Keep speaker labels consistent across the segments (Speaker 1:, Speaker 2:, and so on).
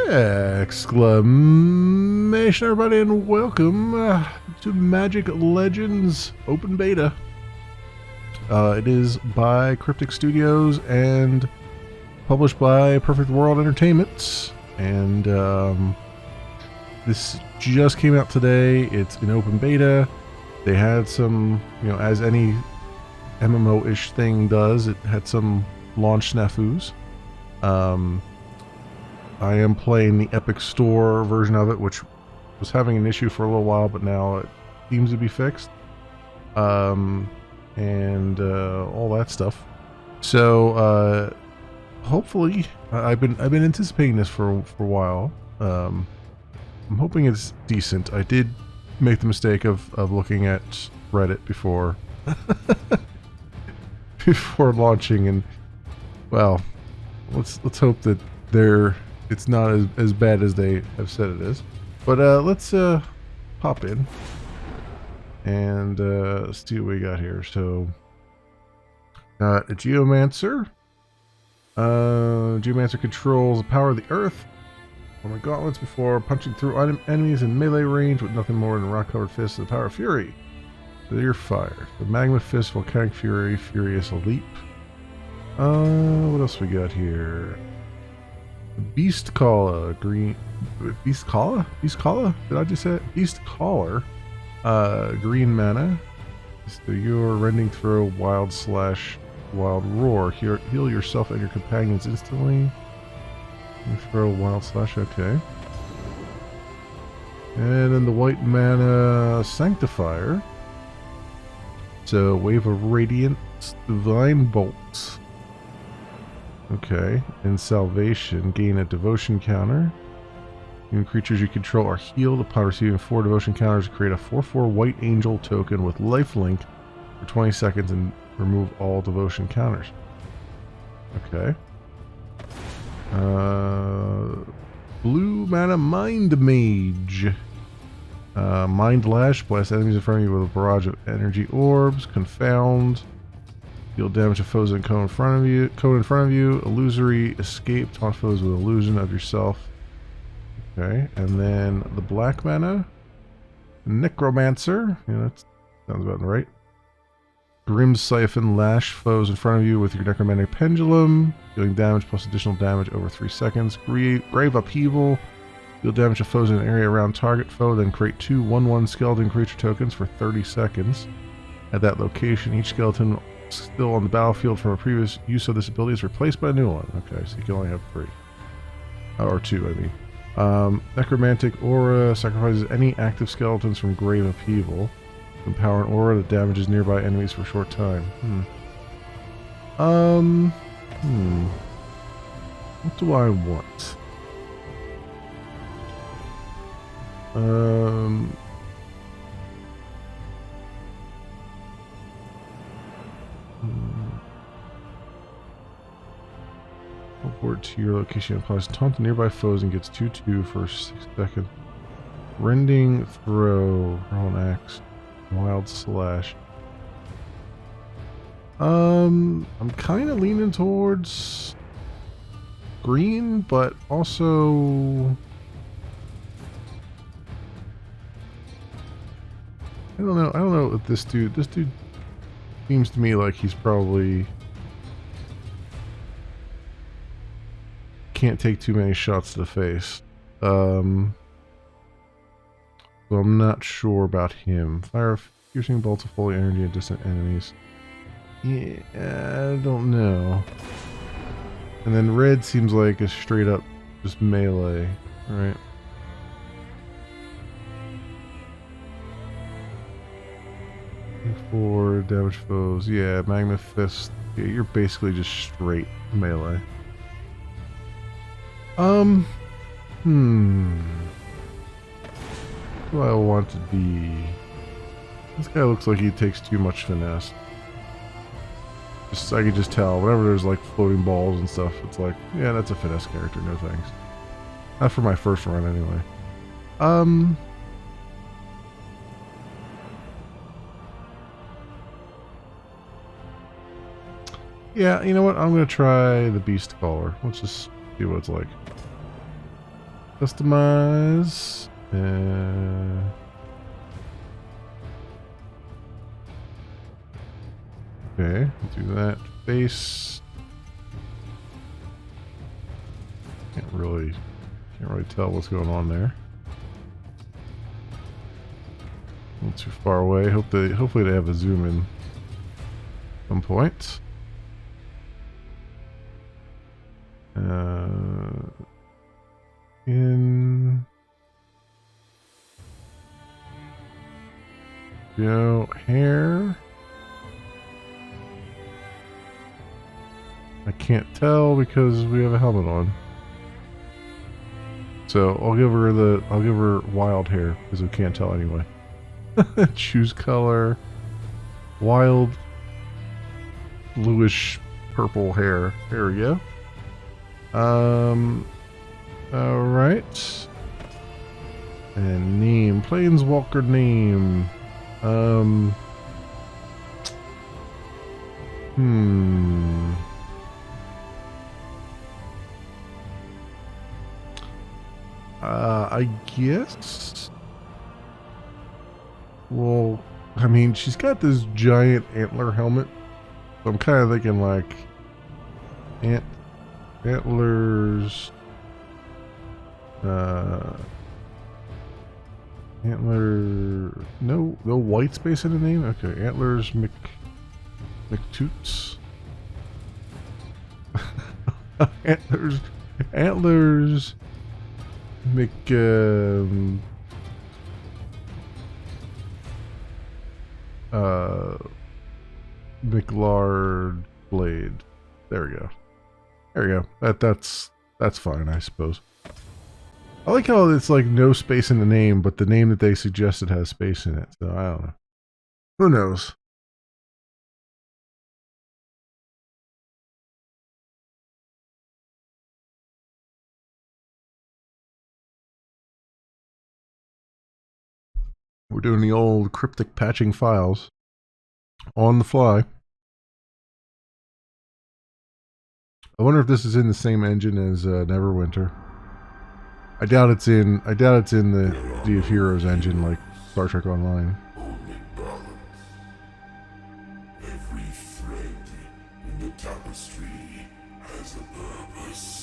Speaker 1: Exclamation, everybody, and welcome to Magic Legends Open Beta. It is by Cryptic Studios and published by Perfect World Entertainment. And this just came out today. It's in open beta. They had some, as any MMO-ish thing does, it had some launch snafus. I am playing the Epic Store version of it, which was having an issue for a little while, but now it seems to be fixed. And all that stuff. So hopefully, I've been anticipating this for a while. I'm hoping it's decent. I did make the mistake of looking at Reddit before before launching, and well, let's hope that it's not as bad as they have said it is. But let's pop in and see what we got here. So a Geomancer. Geomancer controls the power of the earth. Forming gauntlets before punching through enemies in melee range with nothing more than rock-covered fists and the power of fury. Your fire. The magma fist, volcanic fury, furious leap. What else we got here? Beast Caller, green. Beast Caller? Did I just say it? Beast Caller. Green mana. So your rending throw, wild slash, wild roar. Heal yourself and your companions instantly. Throw, wild slash, okay. And then the white mana Sanctifier. So wave of radiance, divine bolts. Okay, and Salvation, gain a devotion counter. Human creatures you control are healed upon receiving 4 devotion counters. Create a 4/4 white angel token with lifelink for 20 seconds and remove all devotion counters. Okay. Blue mana Mind Mage. Mind Lash, blast enemies in front of you with a barrage of energy orbs. Confound. Deal damage to foes in cone in front of you. Illusory escape. Taunt foes with illusion of yourself. Okay, and then the black mana. Necromancer. Yeah, that sounds about right. Grim Siphon. Lash foes in front of you with your Necromantic Pendulum. Dealing damage plus additional damage over 3 seconds. Grave Upheaval. Deal damage to foes in an area around target foe. Then create 2 1/1 skeleton creature tokens for 30 seconds. At that location, each skeleton still on the battlefield from a previous use of this ability is replaced by a new one. Okay, so you can only have 3. Or 2, I mean. Necromantic Aura sacrifices any active skeletons from Grave Upheaval. Empower an aura that damages nearby enemies for a short time. What do I want? Teleport to your location, applies taunt to nearby foes and gets 2/2 for 6 seconds. Rending throw, throw an axe, wild slash. I'm kind of leaning towards green, but also I don't know if this dude seems to me like he's probably can't take too many shots to the face. So I'm not sure about him. Fire piercing bolts of holy energy at distant enemies. Yeah, I don't know. And then red seems like a straight up just melee, right? For damage foes, yeah, Magma Fist. Yeah, you're basically just straight melee. Who do I want to be? This guy looks like he takes too much finesse. I can just tell. Whenever there's like floating balls and stuff, it's like, yeah, that's a finesse character. No thanks. Not for my first run, anyway. Yeah, you know what? I'm gonna try the Beast Caller. Let's just see what it's like. Customize. Okay, do that. Face. Can't really tell what's going on there. Not too far away. Hopefully they have a zoom in at some point. Hair. I can't tell because we have a helmet on. So I'll give her wild hair because we can't tell anyway. Choose color. Wild bluish purple hair. There we go. Alright. And name. Planeswalker name. I guess. Well, I mean, she's got this giant antler helmet. So I'm kind of thinking like antlers. Antler. No white space in the name. Okay, antlers McToots. antlers McLard Blade. There we go. That's fine, I suppose. I like how it's like no space in the name, but the name that they suggested has space in it. So I don't know. Who knows? We're doing the old cryptic patching files on the fly. I wonder if this is in the same engine as Neverwinter. I doubt it's in the Sea of Heroes engine like Star Trek Online.
Speaker 2: Only balance. Every thread in the tapestry has a purpose.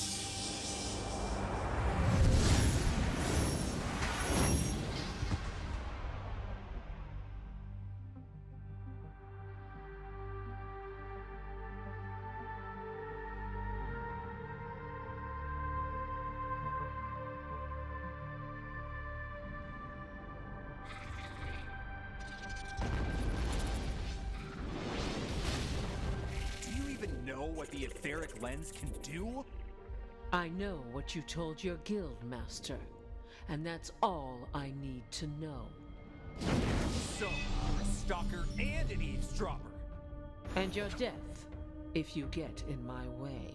Speaker 3: What the etheric lens can do?
Speaker 4: I know what you told your guild master, and that's all I need to know.
Speaker 3: So, a stalker and an eavesdropper.
Speaker 4: And your death, if you get in my way.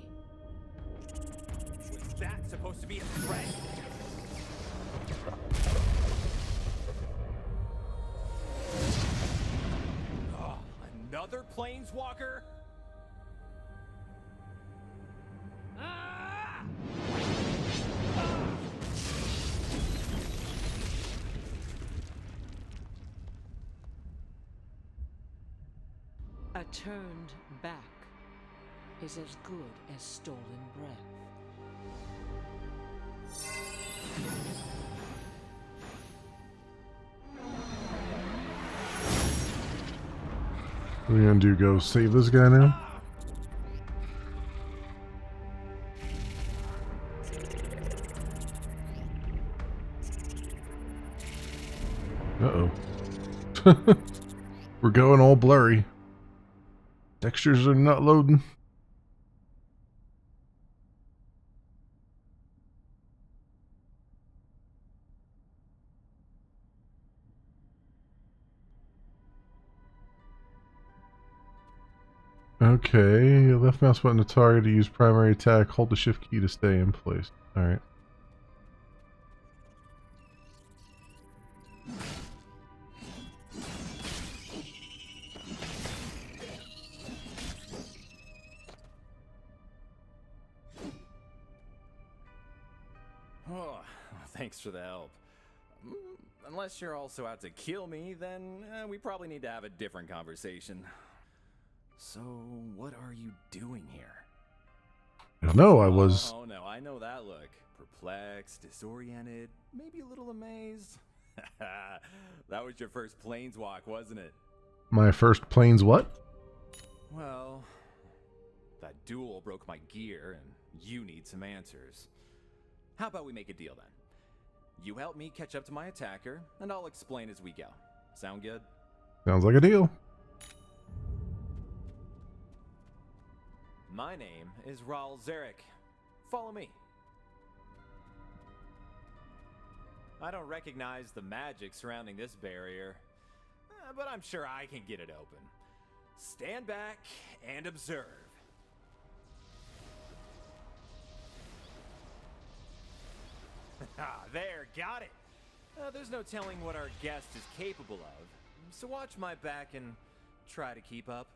Speaker 3: Was that supposed to be a threat? Oh, another planeswalker?
Speaker 4: A turned back is as good as stolen breath.
Speaker 1: What are we gonna do? Go save this guy now? Uh-oh. We're going all blurry. Textures are not loading. Okay, left mouse button to target to use primary attack. Hold the shift key to stay in place. Alright.
Speaker 3: Oh,
Speaker 5: Oh, thanks for the help. Unless you're also out to kill me, then we probably need to have a different conversation. So, what are you doing here?
Speaker 1: No, I was.
Speaker 5: Oh no, I know that look. Perplexed, disoriented, maybe a little amazed. That was your first planeswalk, wasn't it?
Speaker 1: My first planes what?
Speaker 5: Well, that duel broke my gear, and you need some answers. How about we make a deal then? You help me catch up to my attacker, and I'll explain as we go. Sound good?
Speaker 1: Sounds like a deal.
Speaker 5: My name is Raul Zarek. Follow me. I don't recognize the magic surrounding this barrier, but I'm sure I can get it open. Stand back and observe. There, got it. There's no telling what our guest is capable of, so watch my back and try to keep up.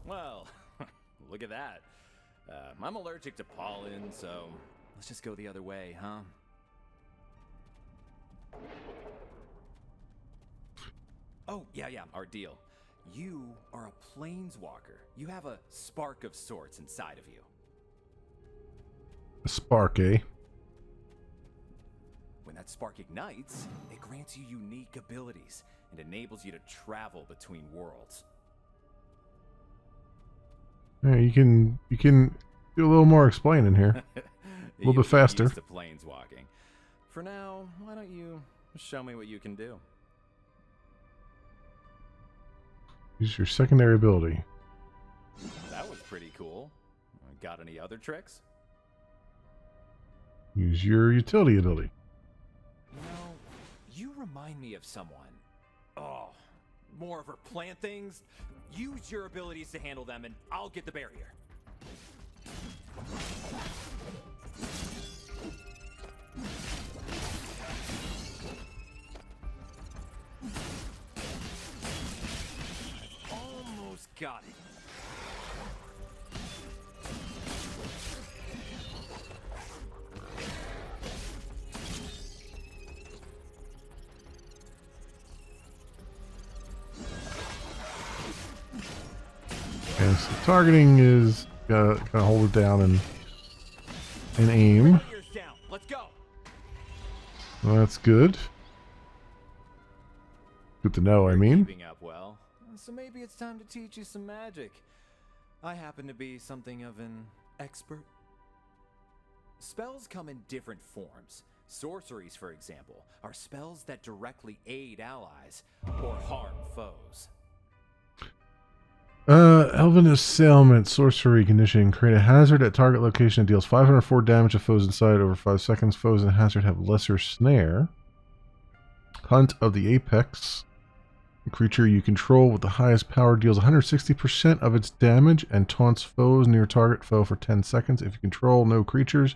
Speaker 5: Well, look at that. I'm allergic to pollen, so let's just go the other way, huh? Oh, yeah, our deal. You are a planeswalker. You have a spark of sorts inside of you.
Speaker 1: A spark, eh?
Speaker 5: When that spark ignites, it grants you unique abilities and enables you to travel between worlds.
Speaker 1: Yeah, you can do a little more explaining here. A little bit faster.
Speaker 5: Used to planeswalking. For now, why don't you show me what you can do?
Speaker 1: Use your secondary ability.
Speaker 5: That was pretty cool. Got any other tricks?
Speaker 1: Use your utility ability.
Speaker 5: You know, you remind me of someone. Oh, more of her plant things? Use your abilities to handle them and I'll get the barrier. Almost got it.
Speaker 1: Okay, so targeting is kind of hold it down and aim.
Speaker 5: Barrier's down. Let's go.
Speaker 1: Well, that's good. Good to know, I mean.
Speaker 5: Keeping up well. So maybe it's time to teach you some magic. I happen to be something of an expert. Spells come in different forms. Sorceries, for example, are spells that directly aid allies or harm foes.
Speaker 1: Elven Assailment, Sorcery Conditioning. Create a hazard at target location that deals 504 damage to foes inside over 5 seconds. Foes in the hazard have lesser snare. Hunt of the Apex. The creature you control with the highest power deals 160% of its damage and taunts foes near target foe for 10 seconds. If you control no creatures,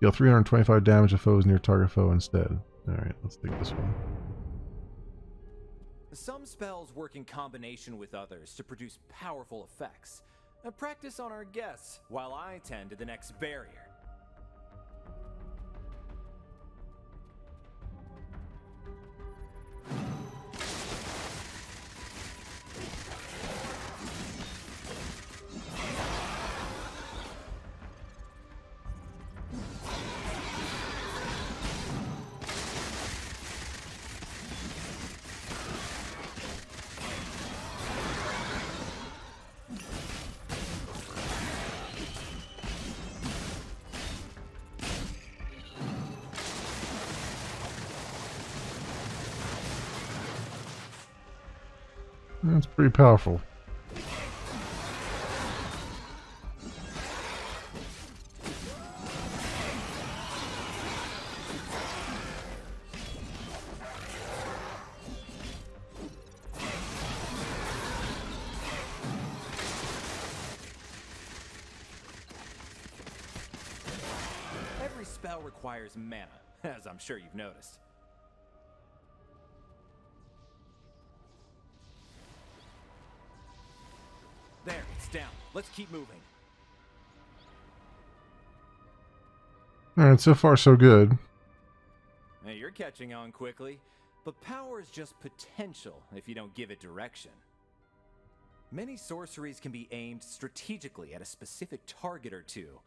Speaker 1: deal 325 damage to foes near target foe instead. Alright, let's take this one.
Speaker 5: Some spells work in combination with others to produce powerful effects. Practice on our guests while I tend to the next barrier.
Speaker 1: That's pretty powerful.
Speaker 5: Every spell requires mana, as I'm sure you've noticed. There, it's down. Let's keep moving.
Speaker 1: Alright, so far so good.
Speaker 5: Hey, you're catching on quickly, but power is just potential if you don't give it direction. Many sorceries can be aimed strategically at a specific target or two,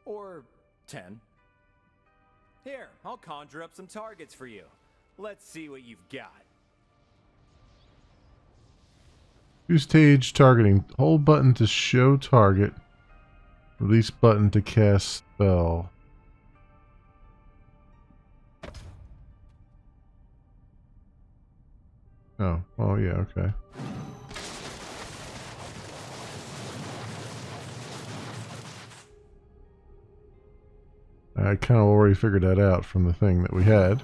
Speaker 5: or 10. Here, I'll conjure up some targets for you. Let's see what you've got.
Speaker 1: Two stage targeting. Hold button to show target. Release button to cast spell. Oh, yeah, okay. I kind of already figured that out from the thing that we had.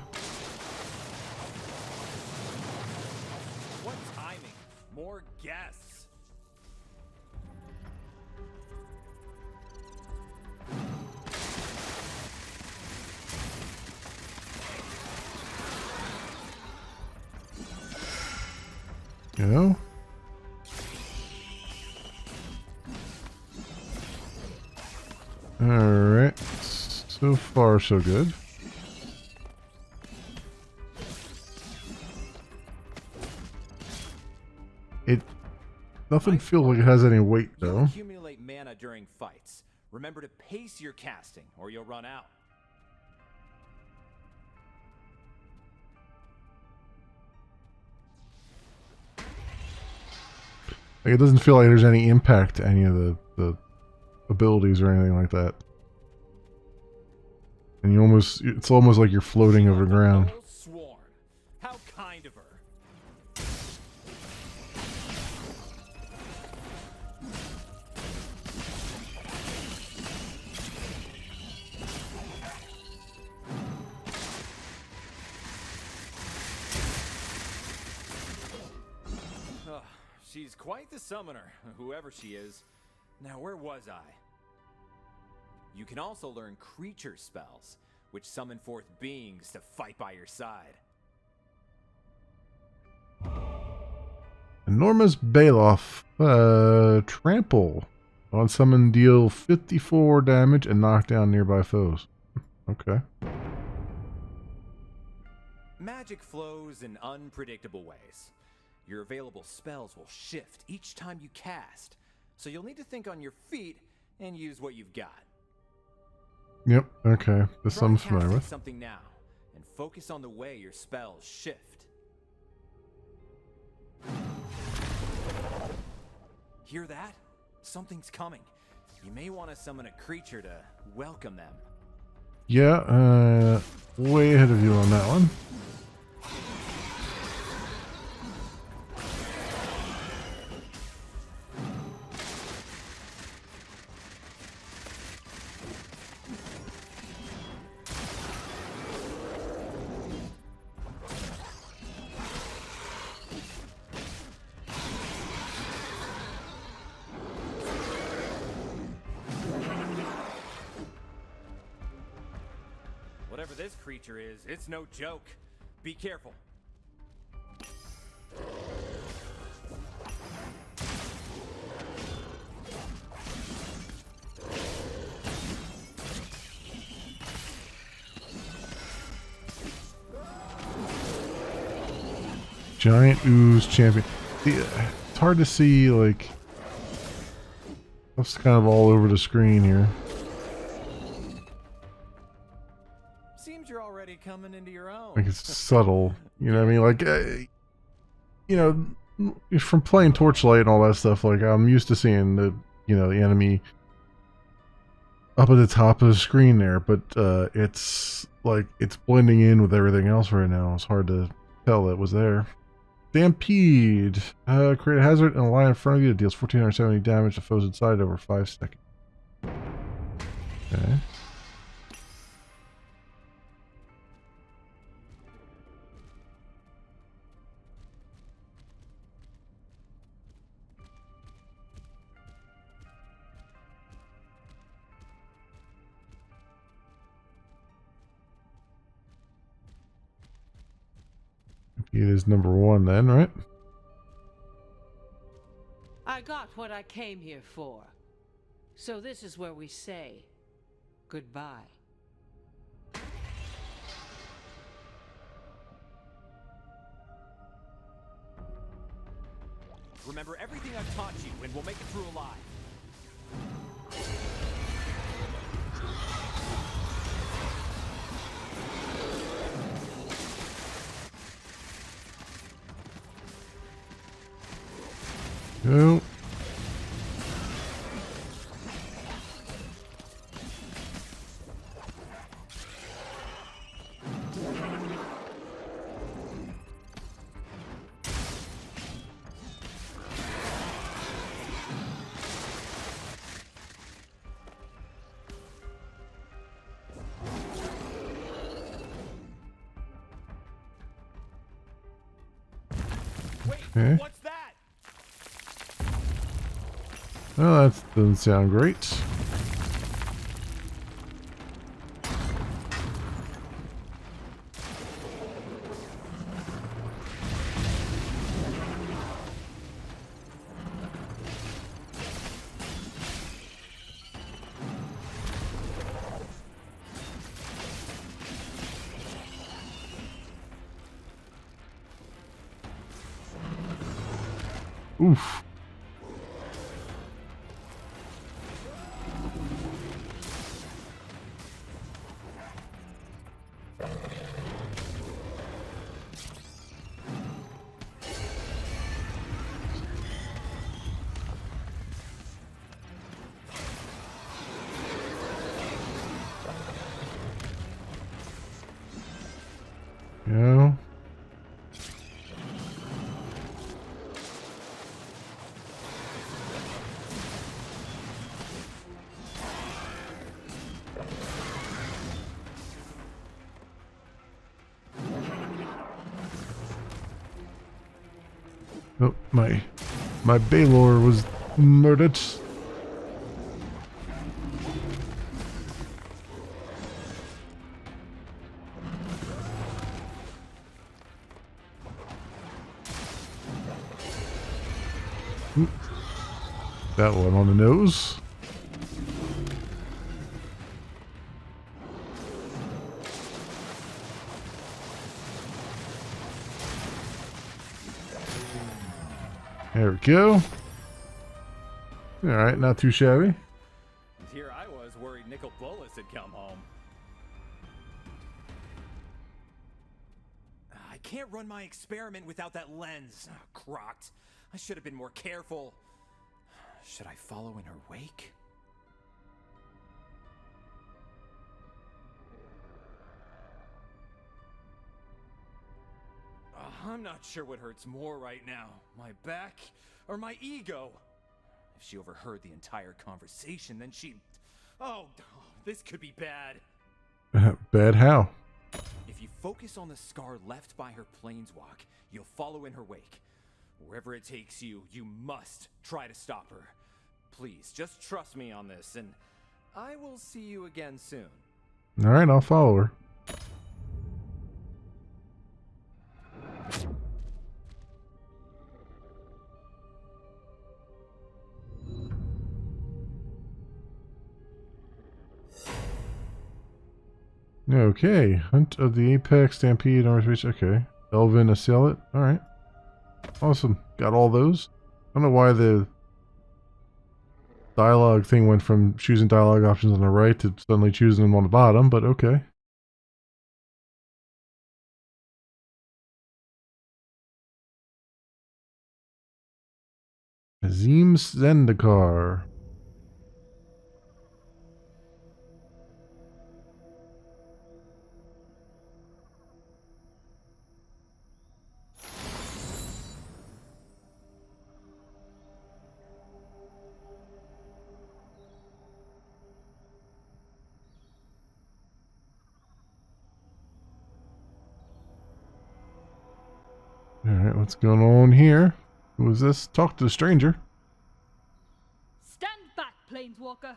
Speaker 5: What timing? More guests.
Speaker 1: You know? Alright. So far, so good. Nothing feels like it has any weight,
Speaker 5: You'll
Speaker 1: though.
Speaker 5: accumulate mana during fights. Remember to pace your casting, or you'll run out.
Speaker 1: Like, it doesn't feel like there's any impact to any of the abilities or anything like that. And it's almost like you're floating over the ground.
Speaker 5: Sworn. How kind of her. She's quite the summoner, whoever she is. Now, where was I? You can also learn creature spells, which summon forth beings to fight by your side.
Speaker 1: Enormous Baloff. Trample. On summon, deal 54 damage and knock down nearby foes. Okay.
Speaker 5: Magic flows in unpredictable ways. Your available spells will shift each time you cast, so you'll need to think on your feet and use what you've got.
Speaker 1: Yep, okay. This
Speaker 5: Try
Speaker 1: I'm familiar
Speaker 5: casting
Speaker 1: with.
Speaker 5: something now, and focus on the way your spells shift. Hear that? Something's coming. You may want to summon a creature to welcome them.
Speaker 1: Yeah, way ahead of you on that one.
Speaker 5: Whatever this creature is, it's no joke. Be careful.
Speaker 1: Giant ooze champion. It's hard to see, like, stuff's kind of all over the screen here.
Speaker 5: Seems you're already coming into your own.
Speaker 1: Like, it's subtle. You know what I mean? Like, you know, from playing Torchlight and all that stuff, like, I'm used to seeing the enemy up at the top of the screen there, but it's like, it's blending in with everything else right now. It's hard to tell it was there. Stampede. Create a hazard and a line in front of you that deals 1470 damage to foes inside over 5 seconds. Okay. It is number 1 then, right?
Speaker 4: I got what I came here for. So this is where we say goodbye.
Speaker 3: Remember everything I've taught you, and we'll make it through alive.
Speaker 1: Go.
Speaker 3: Wait,
Speaker 1: Okay.
Speaker 3: what's that?
Speaker 1: Well, that doesn't sound great. Oof. Go. Oh, my Baylor was murdered. That one on the nose. There we go. Alright, not too shabby.
Speaker 5: And here I was worried Nicol Bolas had come home.
Speaker 3: I can't run my experiment without that lens. Oh, crocked. I should have been more careful. Should I follow in her wake? I'm not sure what hurts more right now, my back or my ego. If she overheard the entire conversation, then she'd... Oh, this could be bad.
Speaker 1: Bad how?
Speaker 3: If you focus on the scar left by her planeswalk, you'll follow in her wake. Wherever it takes you, you must try to stop her. Please, just trust me on this, and I will see you again soon.
Speaker 1: Alright, I'll follow her. Okay, Hunt of the Apex, Stampede, Armor Speech, okay. Elven Assailant, alright. Awesome, got all those. I don't know why the dialogue thing went from choosing dialogue options on the right to suddenly choosing them on the bottom, but okay. Azim Zendikar. Alright, what's going on here? Who is this? Talk to the stranger.
Speaker 6: Stand back, Planeswalker!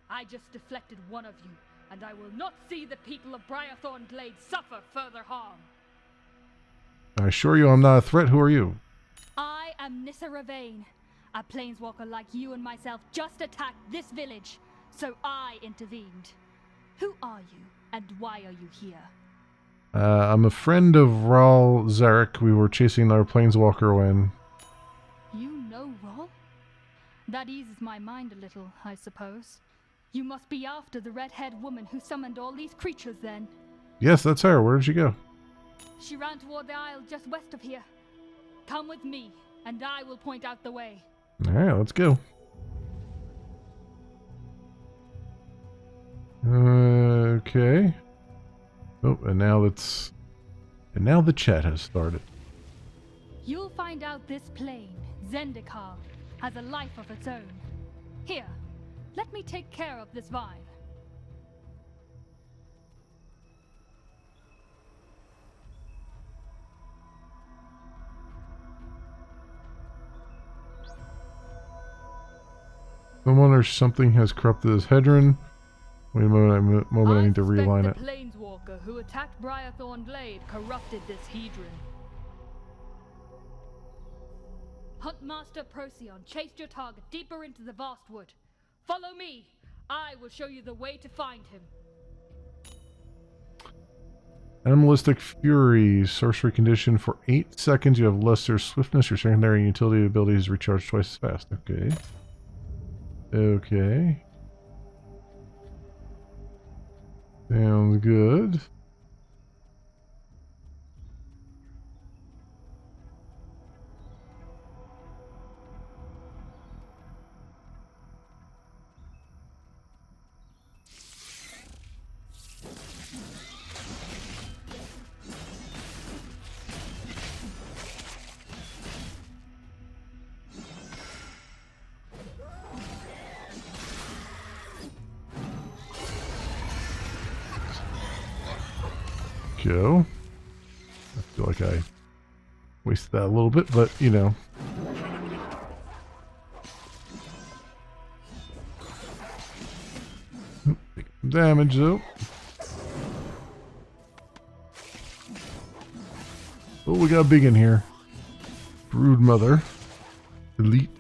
Speaker 6: I just deflected one of you, and I will not see the people of Briarthorn Glade suffer further harm.
Speaker 1: I assure you I'm not a threat. Who are you?
Speaker 6: I am Nissa Ravane. A Planeswalker like you and myself just attacked this village, so I intervened. Who are you, and why are you here?
Speaker 1: I'm a friend of Ral Zarek. We were chasing our planeswalker when...
Speaker 6: You know That eases my mind a little, I suppose. You must be after the red-haired woman who summoned all these creatures, then.
Speaker 1: Yes, that's her. Where did she go?
Speaker 6: She ran toward the isle just west of here. Come with me, and I will point out the way.
Speaker 1: Alright, let's go. Okay. Oh, and now the chat has started.
Speaker 6: You'll find out this plane, Zendikar, has a life of its own. Here, let me take care of this vine.
Speaker 1: Someone or something has corrupted this hedron. Wait a moment, I need to realign it.
Speaker 6: The planeswalker who attacked Briarthorn Glade corrupted this hedron. Huntmaster Procyon chased your target deeper into the vast wood. Follow me. I will show you the way to find him.
Speaker 1: Animalistic Fury, sorcery condition. For 8 seconds you have lesser swiftness. Your secondary and utility abilities recharge twice as fast. Okay. Okay. Sounds good. Go. I feel like I wasted that a little bit, but you know. Take some damage though. Oh, we got big in here. Brood Mother. Elite.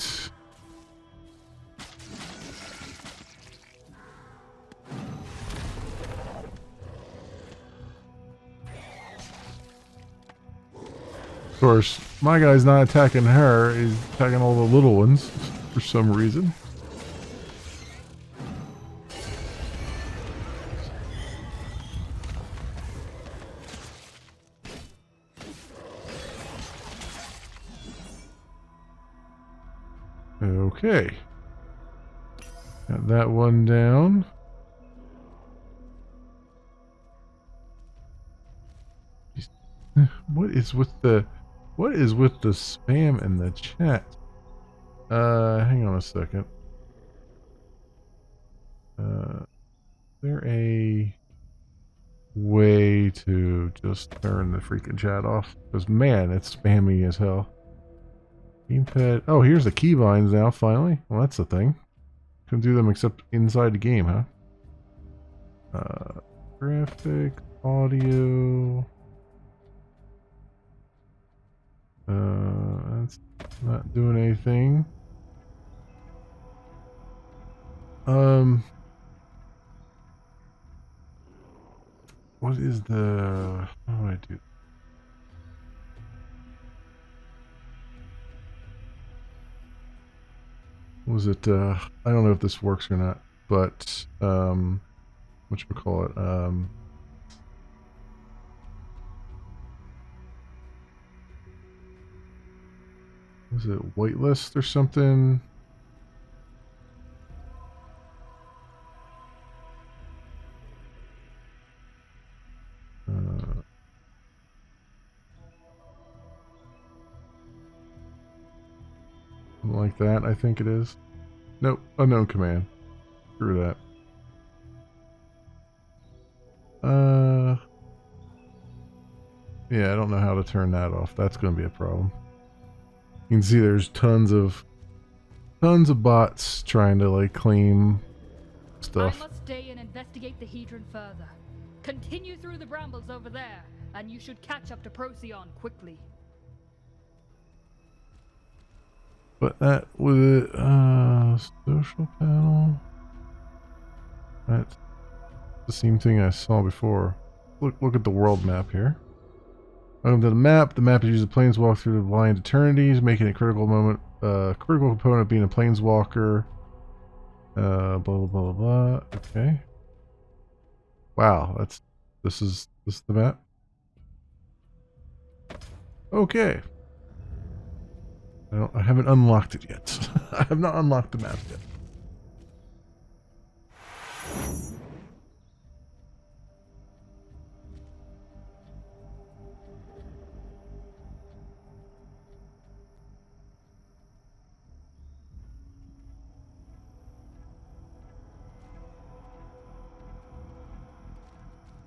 Speaker 1: Of course, my guy's not attacking her, he's attacking all the little ones for some reason. Okay. Got that one down. What is with the spam in the chat? Hang on a second. Is there a way to just turn the freaking chat off? Because man, it's spammy as hell. Gamepad. Oh, here's the keybinds now, finally. Well, that's the thing. Couldn't do them except inside the game, huh? Graphic, audio. That's not doing anything. What is the... How do I do? Was it, I don't know if this works or not, but, whatchamacallit, was it whitelist or something? Something like that, I think it is. Nope, unknown command. Screw that. Yeah, I don't know how to turn that off. That's going to be a problem. You can see there's tons of bots trying to like claim stuff.
Speaker 6: I must stay and investigate the hedron further. Continue through the brambles over there, and you should catch up to Procyon quickly.
Speaker 1: But that with social panel. That's the same thing I saw before. Look at the world map here. Welcome to the map. The map is used to planeswalk through the blind eternities, making a critical moment critical component being a planeswalker. Blah blah blah blah blah. Okay. Wow, this is the map. Okay. I haven't unlocked it yet. I have not unlocked the map yet.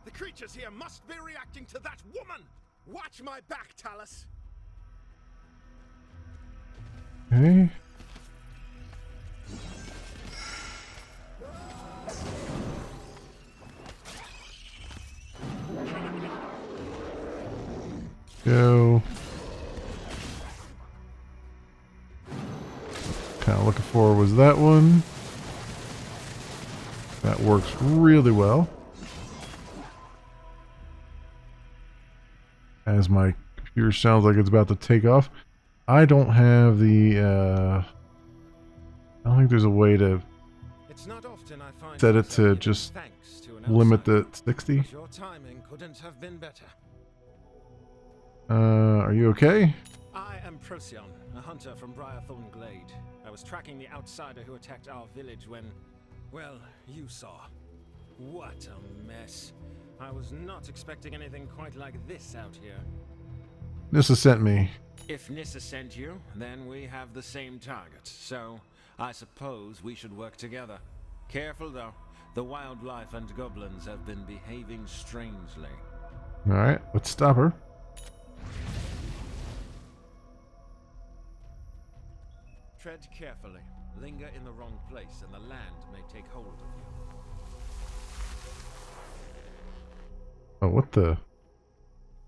Speaker 7: The creatures here must be reacting to that woman! Watch my back, Talus!
Speaker 1: Okay. Go. Kind of looking for was that one. That works really well. As my computer sounds like it's about to take off. I don't have the, I don't think there's a way to
Speaker 7: It's not often I find
Speaker 1: set it to
Speaker 7: myself
Speaker 1: just
Speaker 7: giving thanks to an
Speaker 1: limit
Speaker 7: outsider,
Speaker 1: the 60.
Speaker 7: but your timing couldn't have been better.
Speaker 1: Are you okay?
Speaker 7: I am Procyon, a hunter from Briarthorn Glade. I was tracking the outsider who attacked our village when, well, you saw. What a mess. I was not expecting anything quite like this out here.
Speaker 1: Nissa sent me.
Speaker 7: If Nissa sent you, then we have the same target, so I suppose we should work together. Careful though, the wildlife and goblins have been behaving strangely.
Speaker 1: Alright, let's stop her.
Speaker 7: Tread carefully. Linger in the wrong place and the land may take hold of you.
Speaker 1: Oh, what the?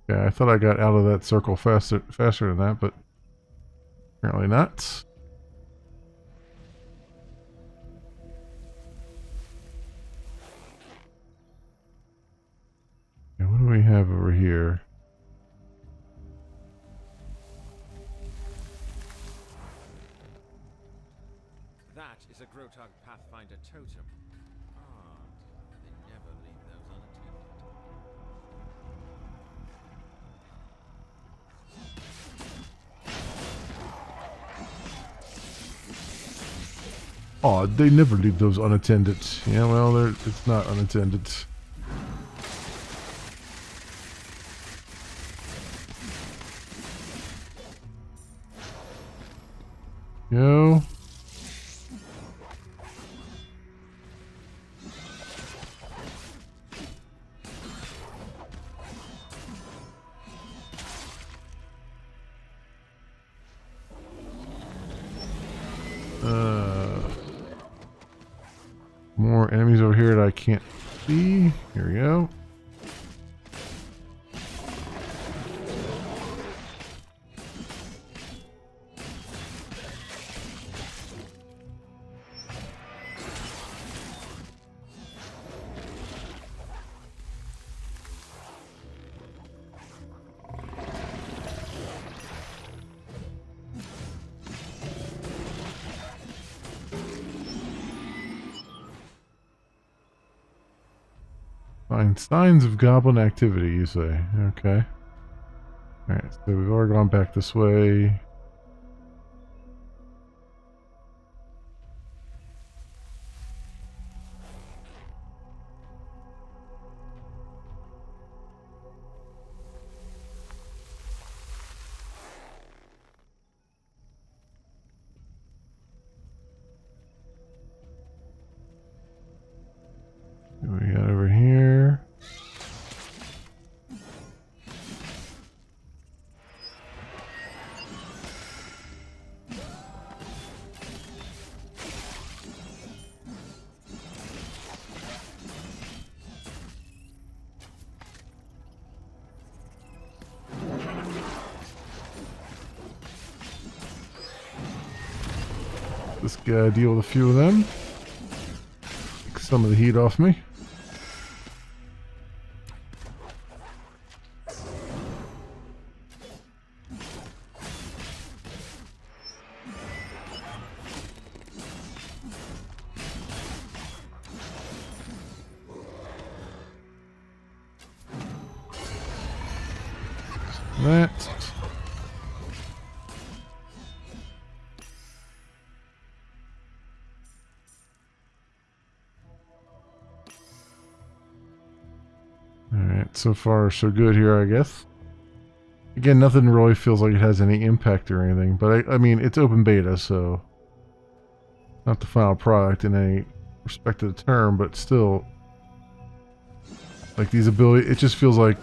Speaker 1: Yeah, I thought I got out of that circle faster than that, but apparently not. Okay, what do we have over here?
Speaker 7: That is a Grotog Pathfinder totem. Odd. They never leave those unattended.
Speaker 1: Oh, they never leave those unattended. Yeah, well, it's not unattended. Go. More enemies over here that I can't see. Here we go. Find signs of goblin activity, you say. Okay. Alright, so we've already gone back this way. What do we got over here? This guy deal with a few of them. Take some of the heat off me. that. Alright, so far so good here, I guess. Again, nothing really feels like it has any impact or anything, but I mean, it's open beta, so not the final product in any respect of the term, but still, like these abilities, it just feels like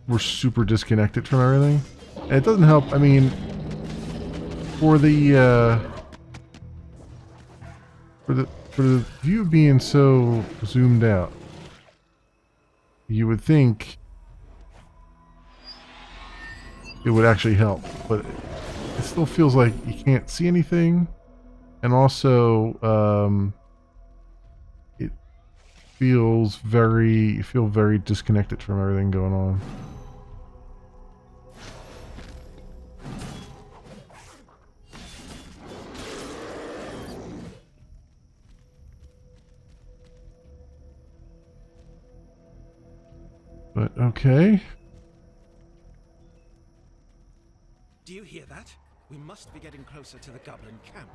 Speaker 1: we're super disconnected from everything. And it doesn't help, I mean, for the view being so zoomed out, you would think it would actually help, but it still feels like you can't see anything, and also it feels you feel very disconnected from everything going on. But okay.
Speaker 7: Do you hear that? We must be getting closer to the goblin camp.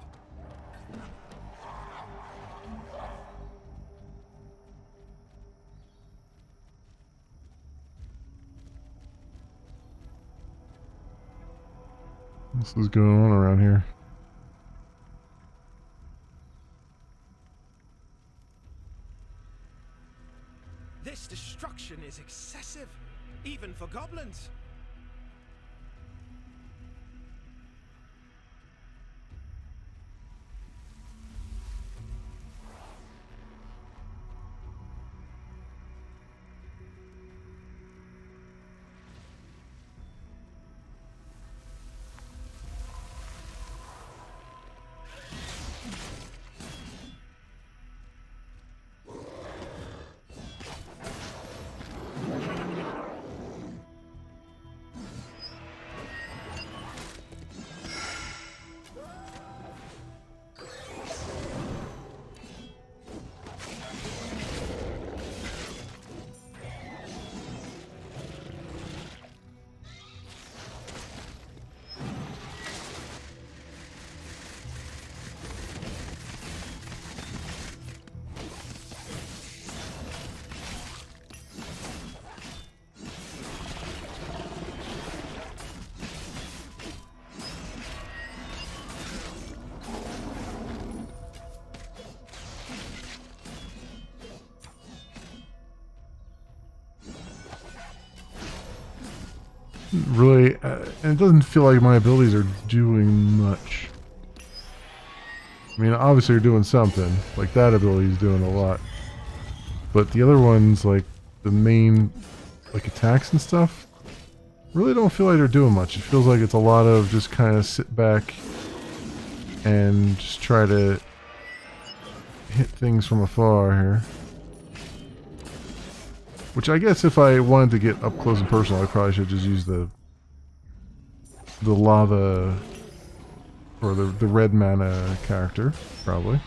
Speaker 1: This is going on around here.
Speaker 7: This destruction is excessive, even for goblins.
Speaker 1: Really, and it doesn't feel like my abilities are doing much. I mean, obviously they're doing something. Like that ability is doing a lot. But the other ones, like the main, like attacks and stuff, really don't feel like they're doing much. It feels like it's a lot of just kind of sit back and just try to hit things from afar here. Which I guess if I wanted to get up close and personal, I probably should just use the lava or the red mana character, probably.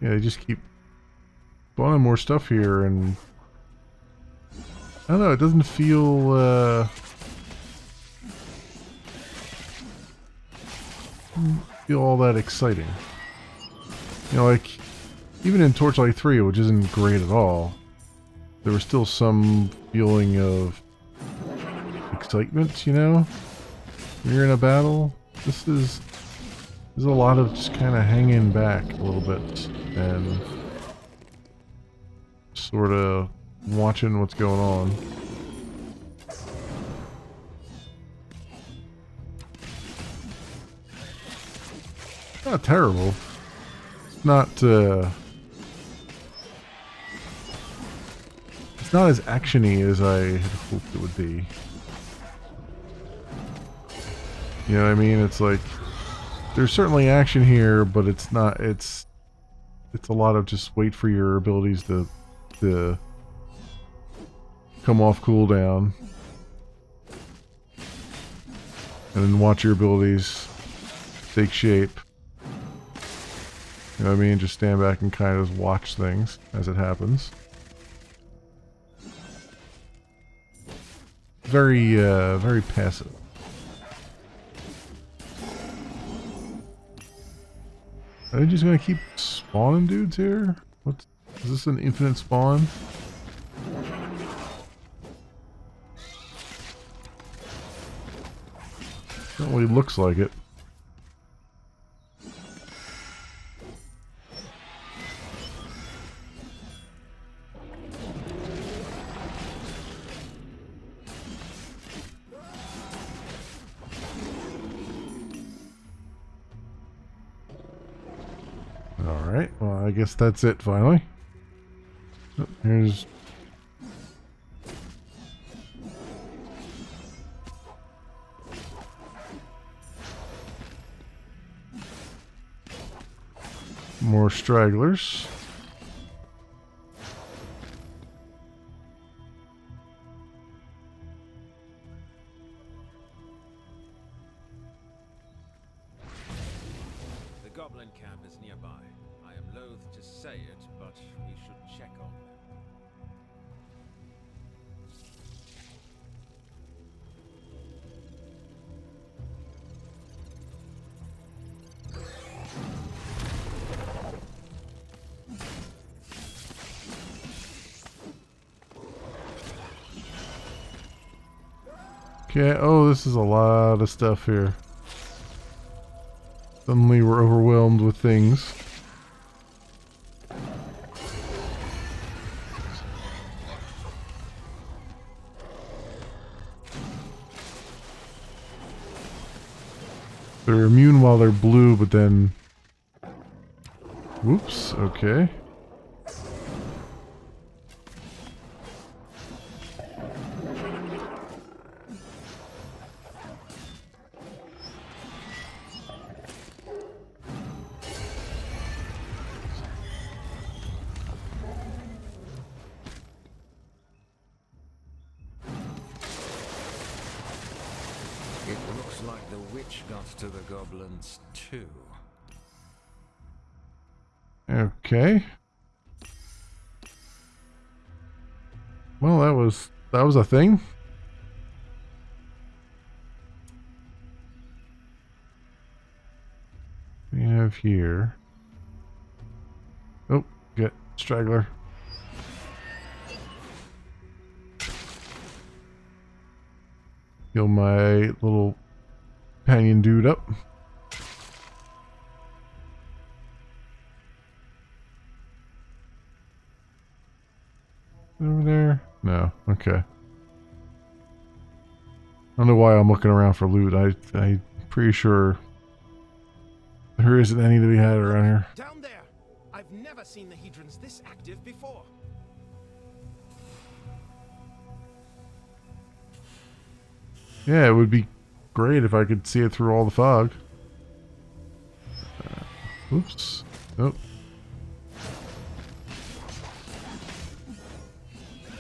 Speaker 1: Yeah, they just keep spawning more stuff here, and I don't know, it doesn't feel all that exciting. You know, like even in Torchlight 3, which isn't great at all, there was still some feeling of excitement, you know? When you're in a battle, there's a lot of just kind of hanging back a little bit and sort of watching what's going on. Not terrible. It's not it's not as actiony as I had hoped it would be. You know what I mean? It's like there's certainly action here, but it's not. It's a lot of just wait for your abilities to come off cooldown, and then watch your abilities take shape. You know what I mean? Just stand back and kind of watch things as it happens. Very, very passive. Are they just gonna keep spawning dudes here? What? Is this an infinite spawn? Certainly looks like it. Alright, well I guess that's it finally. Oh, here's... more stragglers.
Speaker 7: The goblin camp is nearby. I am loath to say it, but we should check on them.
Speaker 1: Okay, oh, this is a lot of stuff here. Suddenly we're overwhelmed with things. They're immune while they're blue, but then... Whoops, okay.
Speaker 7: It looks like the witch got to the goblins too.
Speaker 1: Okay. Well, that was a thing. We have here. Oh, get straggler. Heal my little companion dude up. Over there? No. Okay. I don't know why I'm looking around for loot. I'm pretty sure there isn't any to be had around here.
Speaker 7: Down there! I've never seen the Hedrons this active before.
Speaker 1: Yeah, it would be great if I could see it through all the fog. Oops. Nope.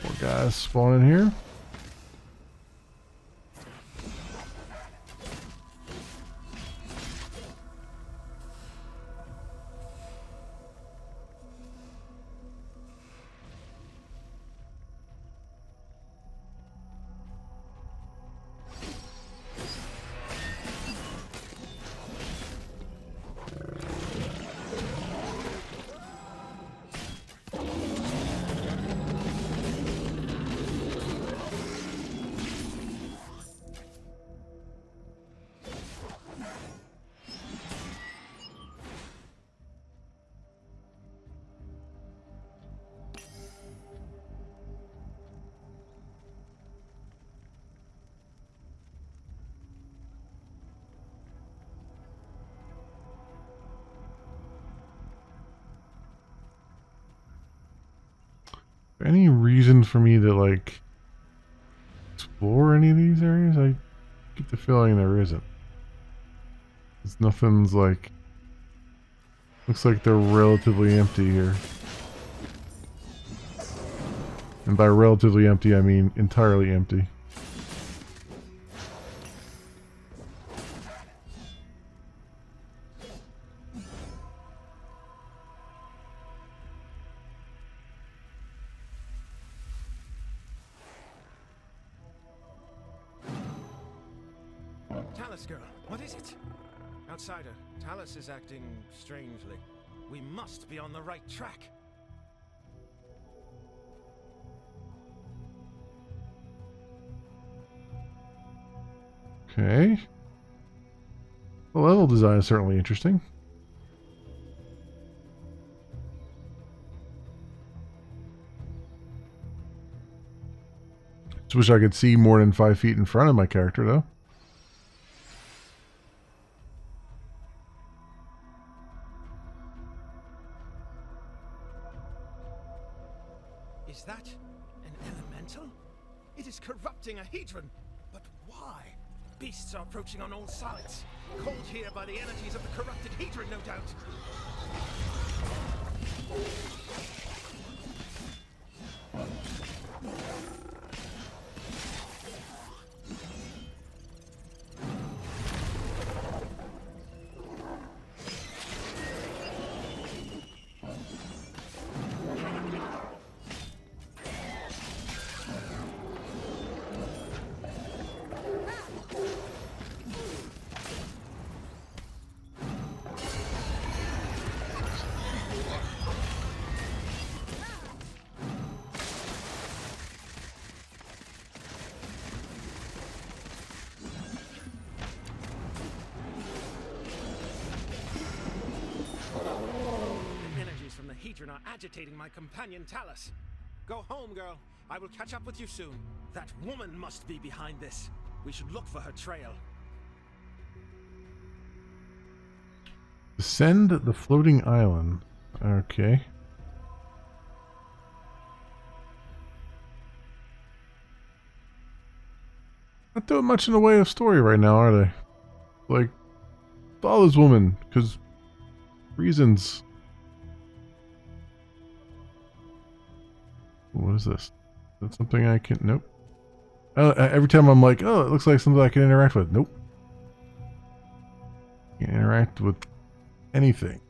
Speaker 1: More guys spawning here. Any reason for me to like explore any of these areas? I get the feeling there isn't. Nothing's like... Looks like they're relatively empty here. And by relatively empty, I mean entirely empty.
Speaker 7: Talus girl, what is it? Outsider, Talus is acting strangely. We must be on the right track.
Speaker 1: Okay. The level design is certainly interesting. Just wish I could see more than 5 feet in front of my character, though.
Speaker 7: Is that an elemental? It is corrupting a hedron. But why? Beasts are approaching on all sides. Called here by the energies of the corrupted hedron, no doubt. Hedron are agitating my companion Talus. Go home, girl. I will catch up with you soon. That woman must be behind this. We should look for her trail.
Speaker 1: Descend the floating island. Okay. Not doing much in the way of story right now, are they? Like, follow this woman, because reasons. What is this? Is that something I can... Nope. Every time I'm like, oh, it looks like something I can interact with. Nope. Can't interact with anything.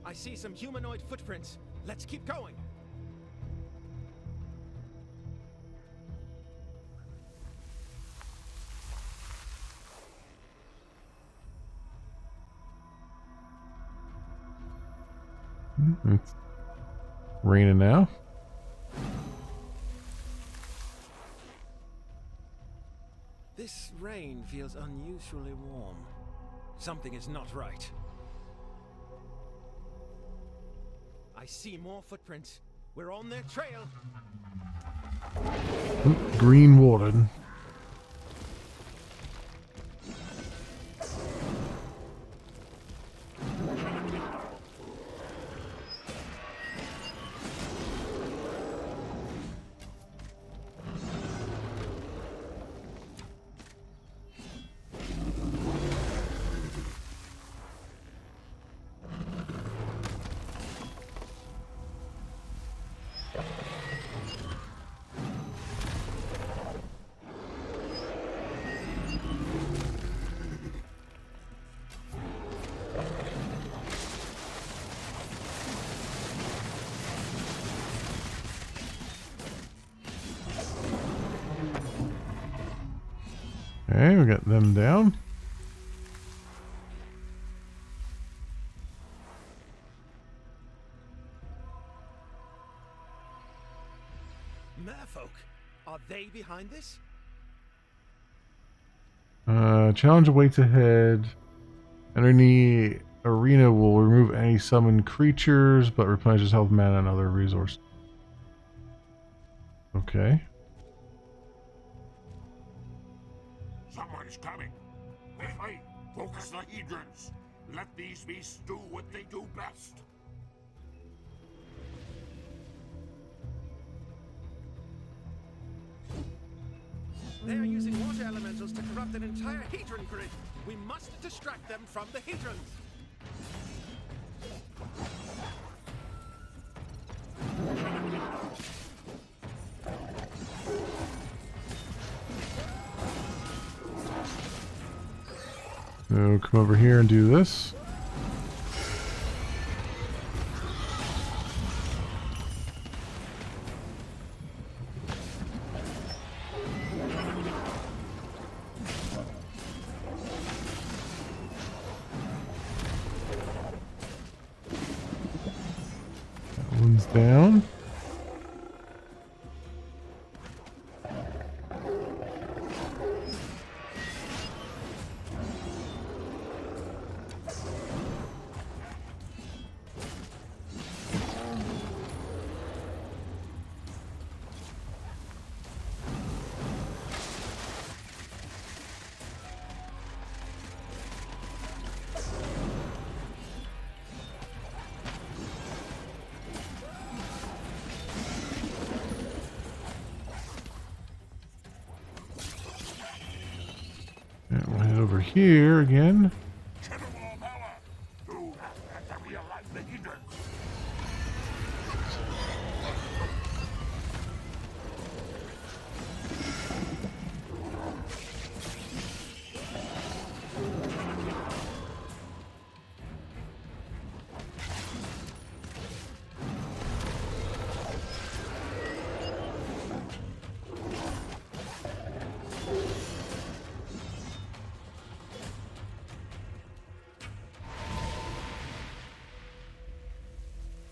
Speaker 7: I see some humanoid footprints. Let's keep going.
Speaker 1: It's raining now.
Speaker 7: This rain feels unusually warm. Something is not right. I see more footprints. We're on their trail.
Speaker 1: Green water. Okay, we got them down.
Speaker 7: Merfolk, are they behind this?
Speaker 1: Challenge awaits ahead. Entering the arena will remove any summoned creatures, but replenishes health, mana, and other resources. Okay.
Speaker 2: Someone's coming. Hey, focus the hedrons. Let these beasts do what they do best.
Speaker 7: They are using water elementals to corrupt an entire Hedron grid. We must distract them from the Hedrons.
Speaker 1: So come over here and do this. That one's down. And we'll head over here again.
Speaker 2: General power! You have to realign the hindrance!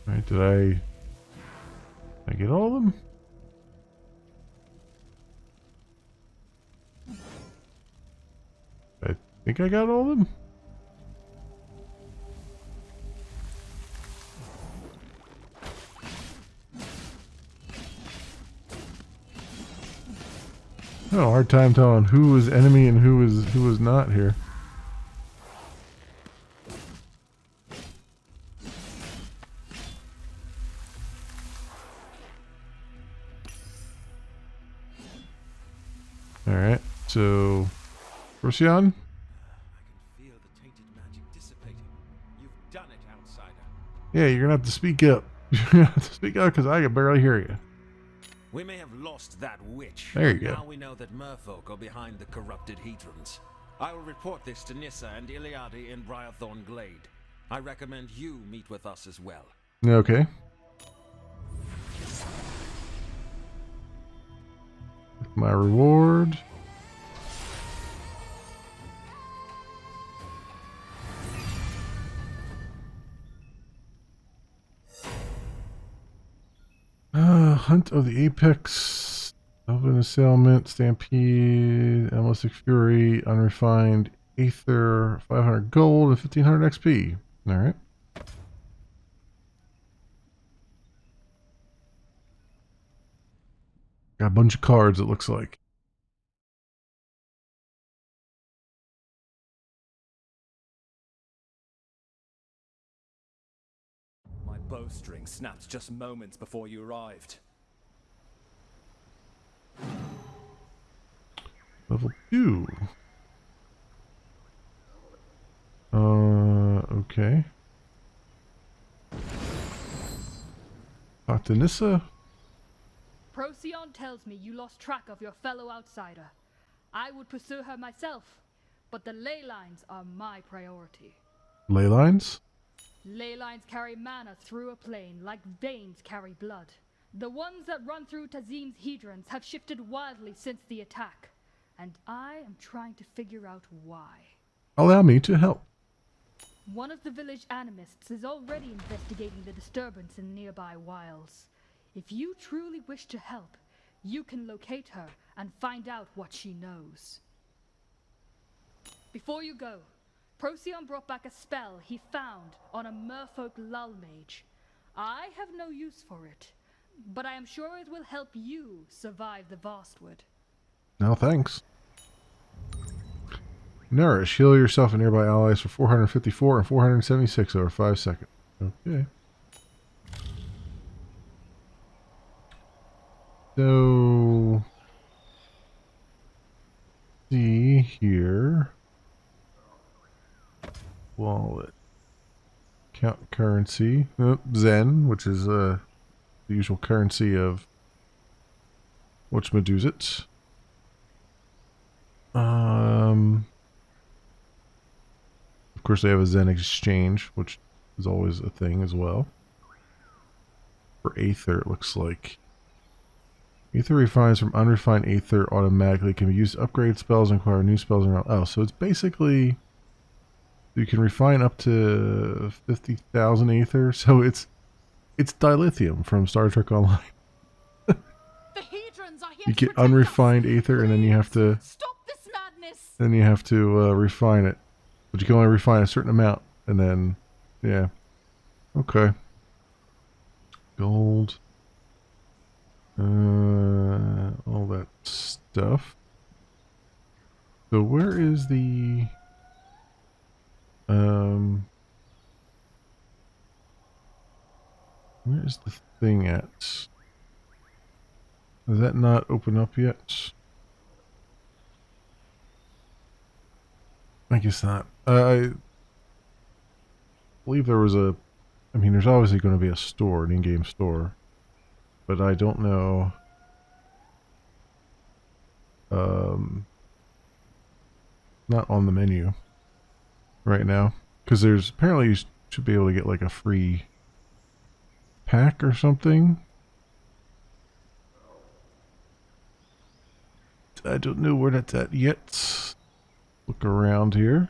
Speaker 1: Alright, did I get all of them? I think I got all of them. I have a hard time telling who was enemy and who was not here. Alright, so Procyon?
Speaker 7: I can feel the tainted magic dissipating. You've done it, outsider.
Speaker 1: Yeah, you're gonna have to speak up. You're gonna have to speak up because I can barely hear you.
Speaker 7: We may have lost that witch.
Speaker 1: There you
Speaker 7: but
Speaker 1: go.
Speaker 7: Now we know that merfolk are behind the corrupted Hedrons. I will report this to Nissa and Iliade in Briarthorn Glade. I recommend you meet with us as well.
Speaker 1: Okay. My reward. Hunt of the Apex, Elven Assailment, Stampede, Emulsic Fury, Unrefined Aether, 500 gold and 1500 XP. Alright. Got a bunch of cards, it looks like.
Speaker 3: My bowstring snapped just moments before you arrived.
Speaker 1: Level 2. Okay. Talk to Nissa.
Speaker 6: Procyon tells me you lost track of your fellow outsider. I would pursue her myself, but the ley lines are my priority.
Speaker 1: Ley lines?
Speaker 6: Ley lines carry mana through a plane like veins carry blood. The ones that run through Tazim's Hedrons have shifted wildly since the attack, and I am trying to figure out why.
Speaker 1: Allow me to help.
Speaker 6: One of the village animists is already investigating the disturbance in nearby wilds. If you truly wish to help, you can locate her and find out what she knows. Before you go, Procyon brought back a spell he found on a merfolk lull mage. I have no use for it, but I am sure it will help you survive the Vastwood.
Speaker 1: No, thanks. Nourish. Heal yourself and nearby allies for 454 and 476 over 5 seconds. Okay. So... here. Wallet. Count currency. Oh, Zen, which is the usual currency of whatchamadoozit. Of course, they have a Zen exchange, which is always a thing as well. For Aether, it looks like. Aether refines from unrefined Aether automatically. Can be used to upgrade spells and acquire new spells around. Oh, so it's basically you can refine up to 50,000 Aether. So it's dilithium from Star Trek Online.
Speaker 8: The Hedrons are here
Speaker 1: You
Speaker 8: to
Speaker 1: get
Speaker 8: protect
Speaker 1: unrefined
Speaker 8: us.
Speaker 1: Aether, and then you have to
Speaker 8: Stop this madness.
Speaker 1: refine it. But you can only refine a certain amount, and then yeah, okay. Gold. All that stuff. So where is the where is the thing at? Does that not open up yet? I guess not. I believe there was a, I mean, there's obviously going to be a store, an in-game store, but I don't know. Not on the menu right now, because there's apparently you should be able to get like a free pack or something. I don't know where that's at yet. Look around here.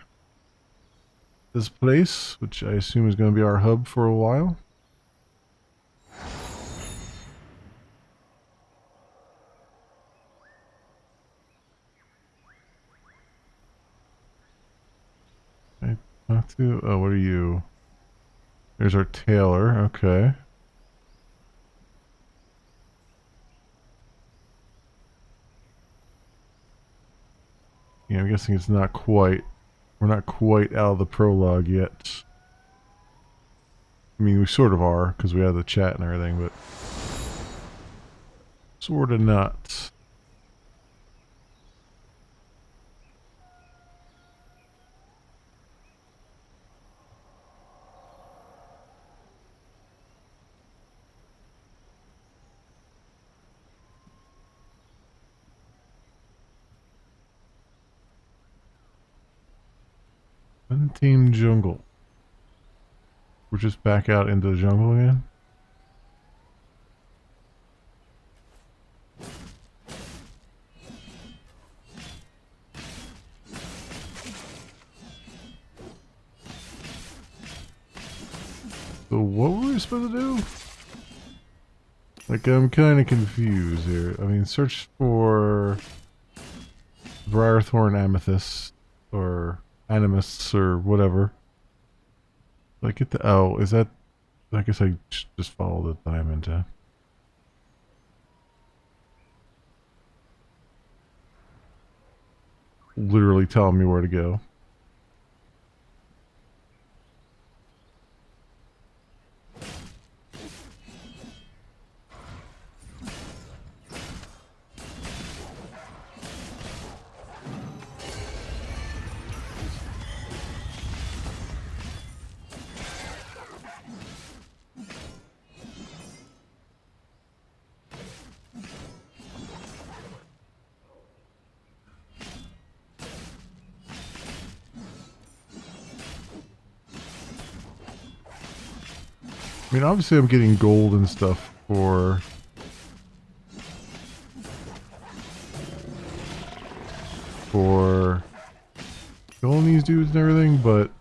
Speaker 1: This place, which I assume is going to be our hub for a while. I talk to, oh, what are you? There's our tailor, okay. Yeah, I'm guessing it's not quite, we're not quite out of the prologue yet. I mean, we sort of are, because we have the chat and everything, but sort of not. Untamed jungle. We're just back out into the jungle again. So what were we supposed to do? Like, I'm kind of confused here. I mean, search for Briarthorn Amethyst or Animists or whatever. Like, get the, oh, is that, I guess I just follow the diamond, huh? Literally telling me where to go. I mean, obviously I'm getting gold and stuff for killing these dudes and everything, but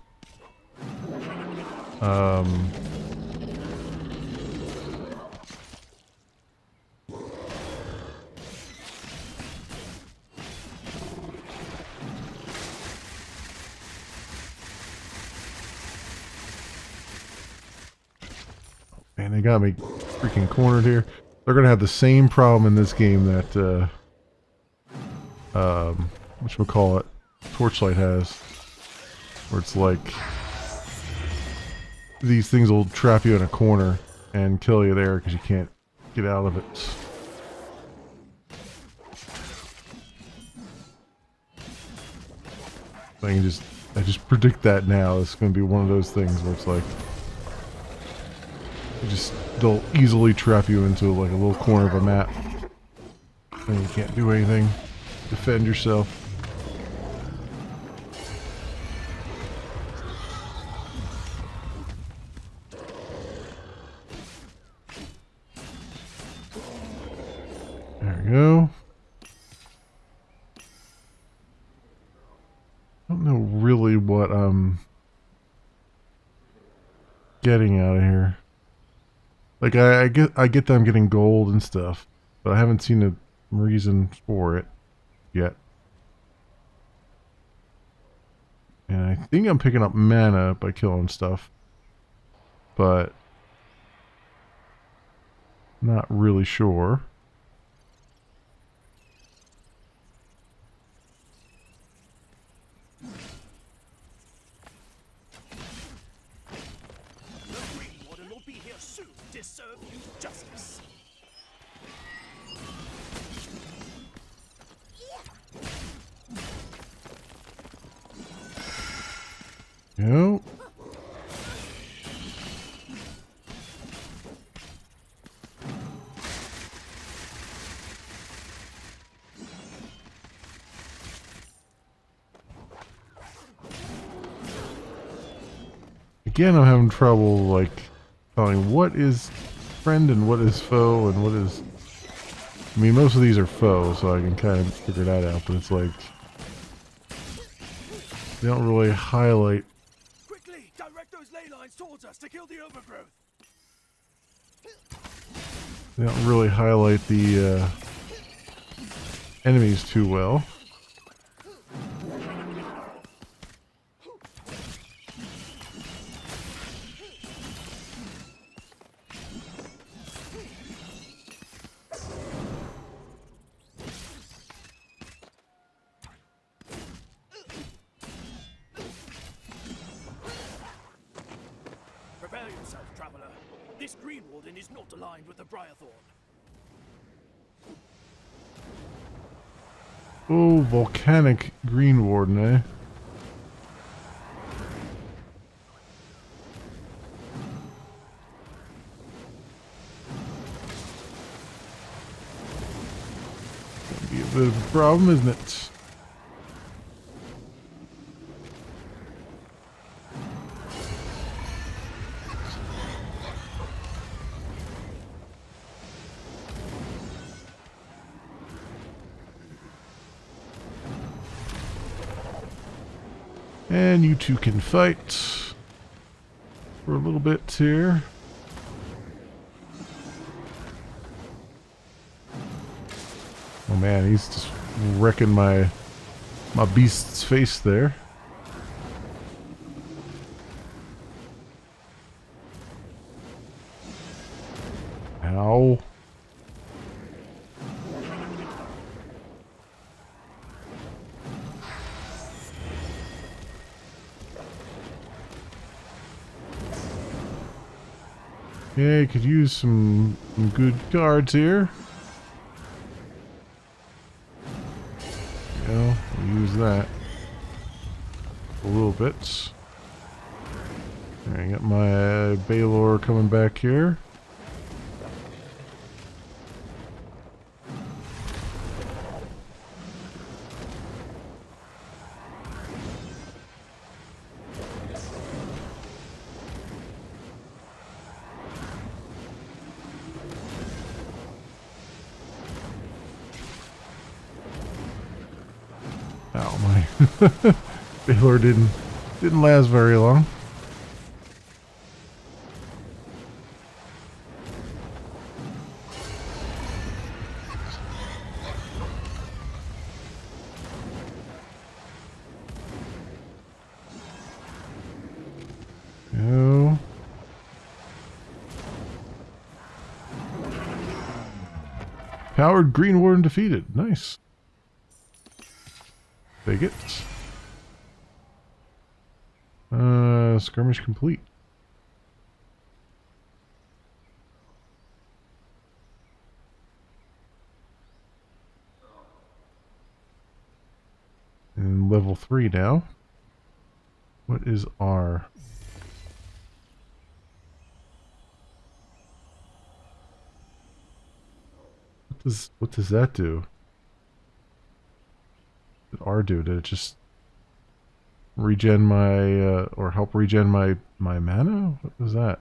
Speaker 1: man, they got me freaking cornered here. They're gonna have the same problem in this game that whatchamacallit, Torchlight has, where it's like these things will trap you in a corner and kill you there because you can't get out of it. I just predict that now. It's going to be one of those things where it's like, they'll easily trap you into like a little corner of a map, and you can't do anything. Defend yourself. There we go. I don't know really what I'm getting out of here. Like I get that I'm getting gold and stuff, but I haven't seen a reason for it yet. And I think I'm picking up mana by killing stuff, but not really sure. Go. Again, I'm having trouble like telling what is friend and what is foe and what is. I mean, most of these are foe, so I can kind of figure that out. But it's like they don't really highlight.
Speaker 9: Quickly, direct those ley lines towards us to kill the overgrowth.
Speaker 1: They don't really highlight the enemies too well.
Speaker 9: Prepare yourself, traveler. This Green Warden is not aligned with the Briarthorn.
Speaker 1: Oh, volcanic green warden, eh? Gonna be a bit of a problem, isn't it? And you two can fight for a little bit here. Oh man, he's just wrecking my beast's face there. Ow. Yeah, could use some good cards here. Yeah, we'll use that a little bit. I got my Baylor coming back here. Ow, my Baylor didn't last very long. Go. Powered Green Warden defeated. Nice. Take it. Skirmish complete. And level 3 now. What is R? What does that do? What did R do? Did it just regen my or help regen my mana? What was that?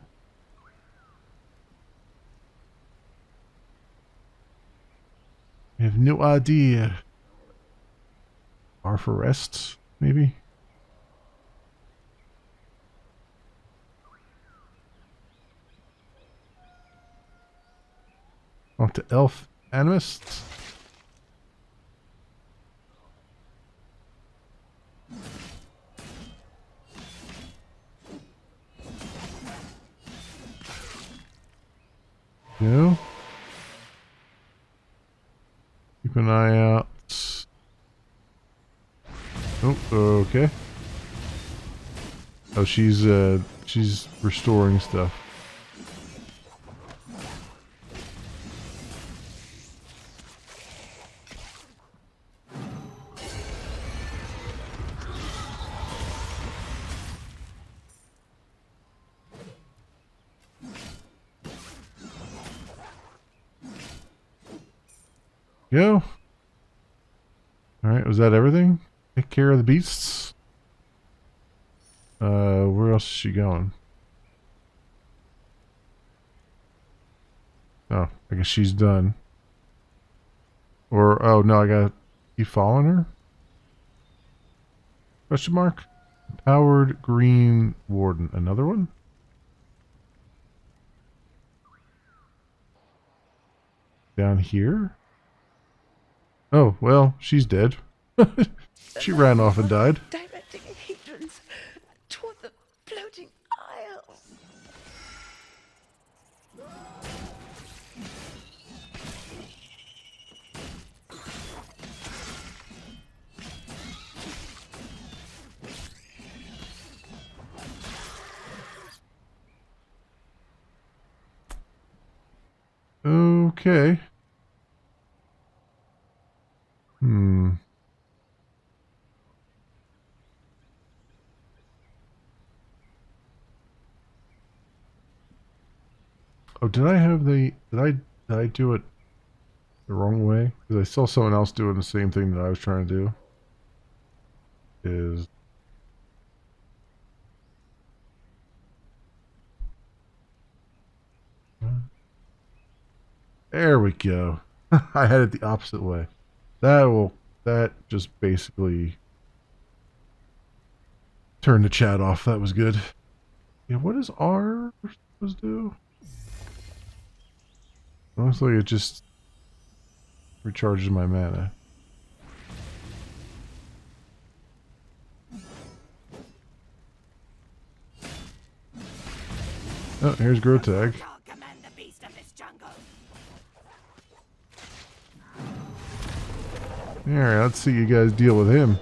Speaker 1: I have no idea. R for rest, maybe? On to elf animists. No. Keep an eye out. Oh, okay. Oh, she's restoring stuff. Go. Alright, was that everything? Take care of the beasts. Where else is she going? Oh, I guess she's done. Or, oh no, I gotta keep following her? Question mark? Powered Green Warden. Another one? Down here? Oh, well, she's dead. She ran off and died.
Speaker 10: Directing Hedrons toward the floating isles.
Speaker 1: Okay. Oh, did I have the... Did I do it the wrong way? Because I saw someone else doing the same thing that I was trying to do. Is... There we go. I had it the opposite way. That just basically turned the chat off. That was good. Yeah, what does R supposed to do? Honestly, it just recharges my mana. Oh, here's Grotag. Alright, let's see you guys deal with him.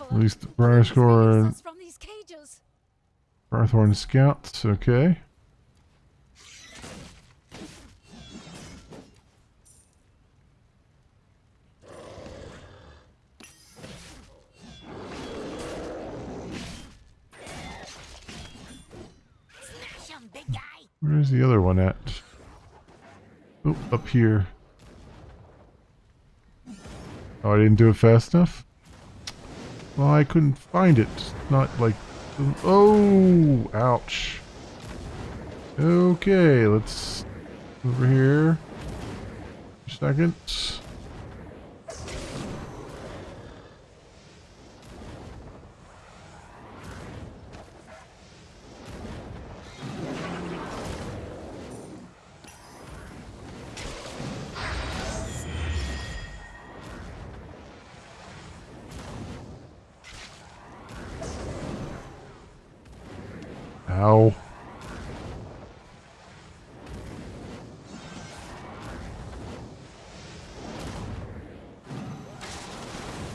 Speaker 1: At least the Briarthorn Scouts, okay. Where's the other one at? Oh, up here. Oh, I didn't do it fast enough? Well, I couldn't find it. Not like... Oh! Ouch. Okay, let's... Over here. A second. Ow.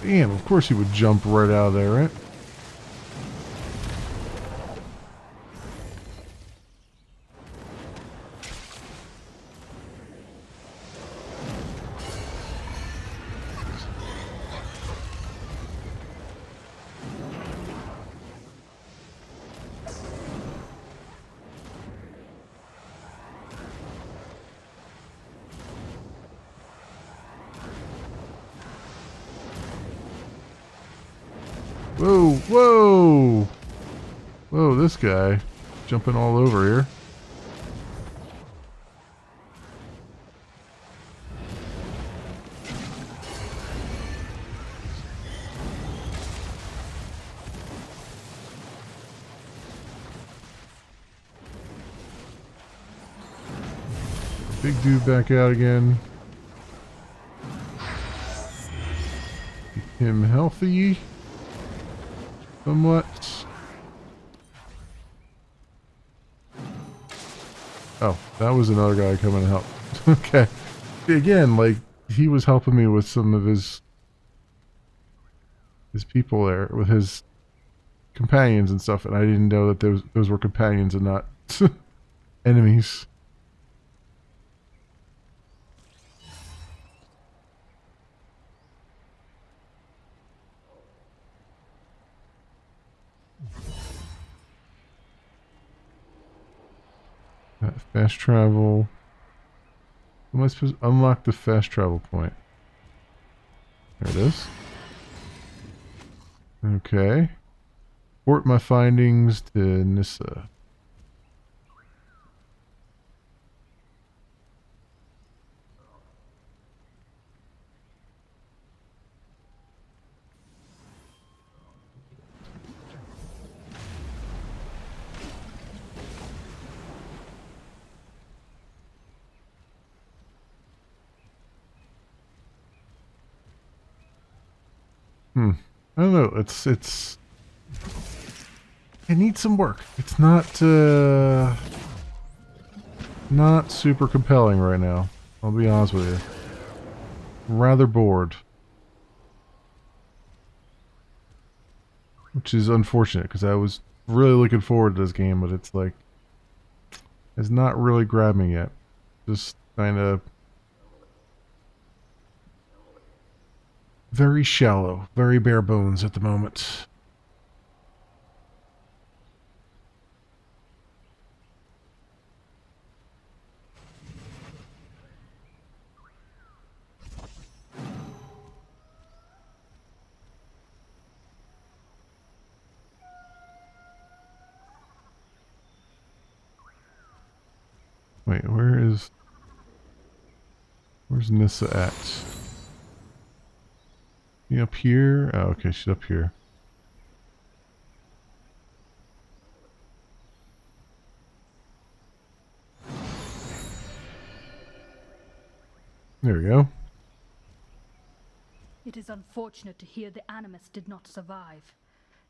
Speaker 1: Damn, of course he would jump right out of there, right? Whoa, whoa! Whoa, this guy jumping all over here. Big dude back out again. Keep him healthy. Somewhat. Oh, that was another guy coming to help. Okay. Again, like, he was helping me with some of his people there, with his companions and stuff, and I didn't know that those were companions and not enemies. Fast travel. How am I supposed to unlock the fast travel point? There it is. Okay. Report my findings to Nissa. I don't know. It's it needs some work. It's not super compelling right now. I'll be honest with you. I'm rather bored. Which is unfortunate because I was really looking forward to this game, but it's like it's not really grabbing yet. Just kind of very shallow, very bare bones at the moment. Wait, where's Nissa at? You up here? Oh, okay, she's up here. There we go.
Speaker 6: It is unfortunate to hear the Animus did not survive.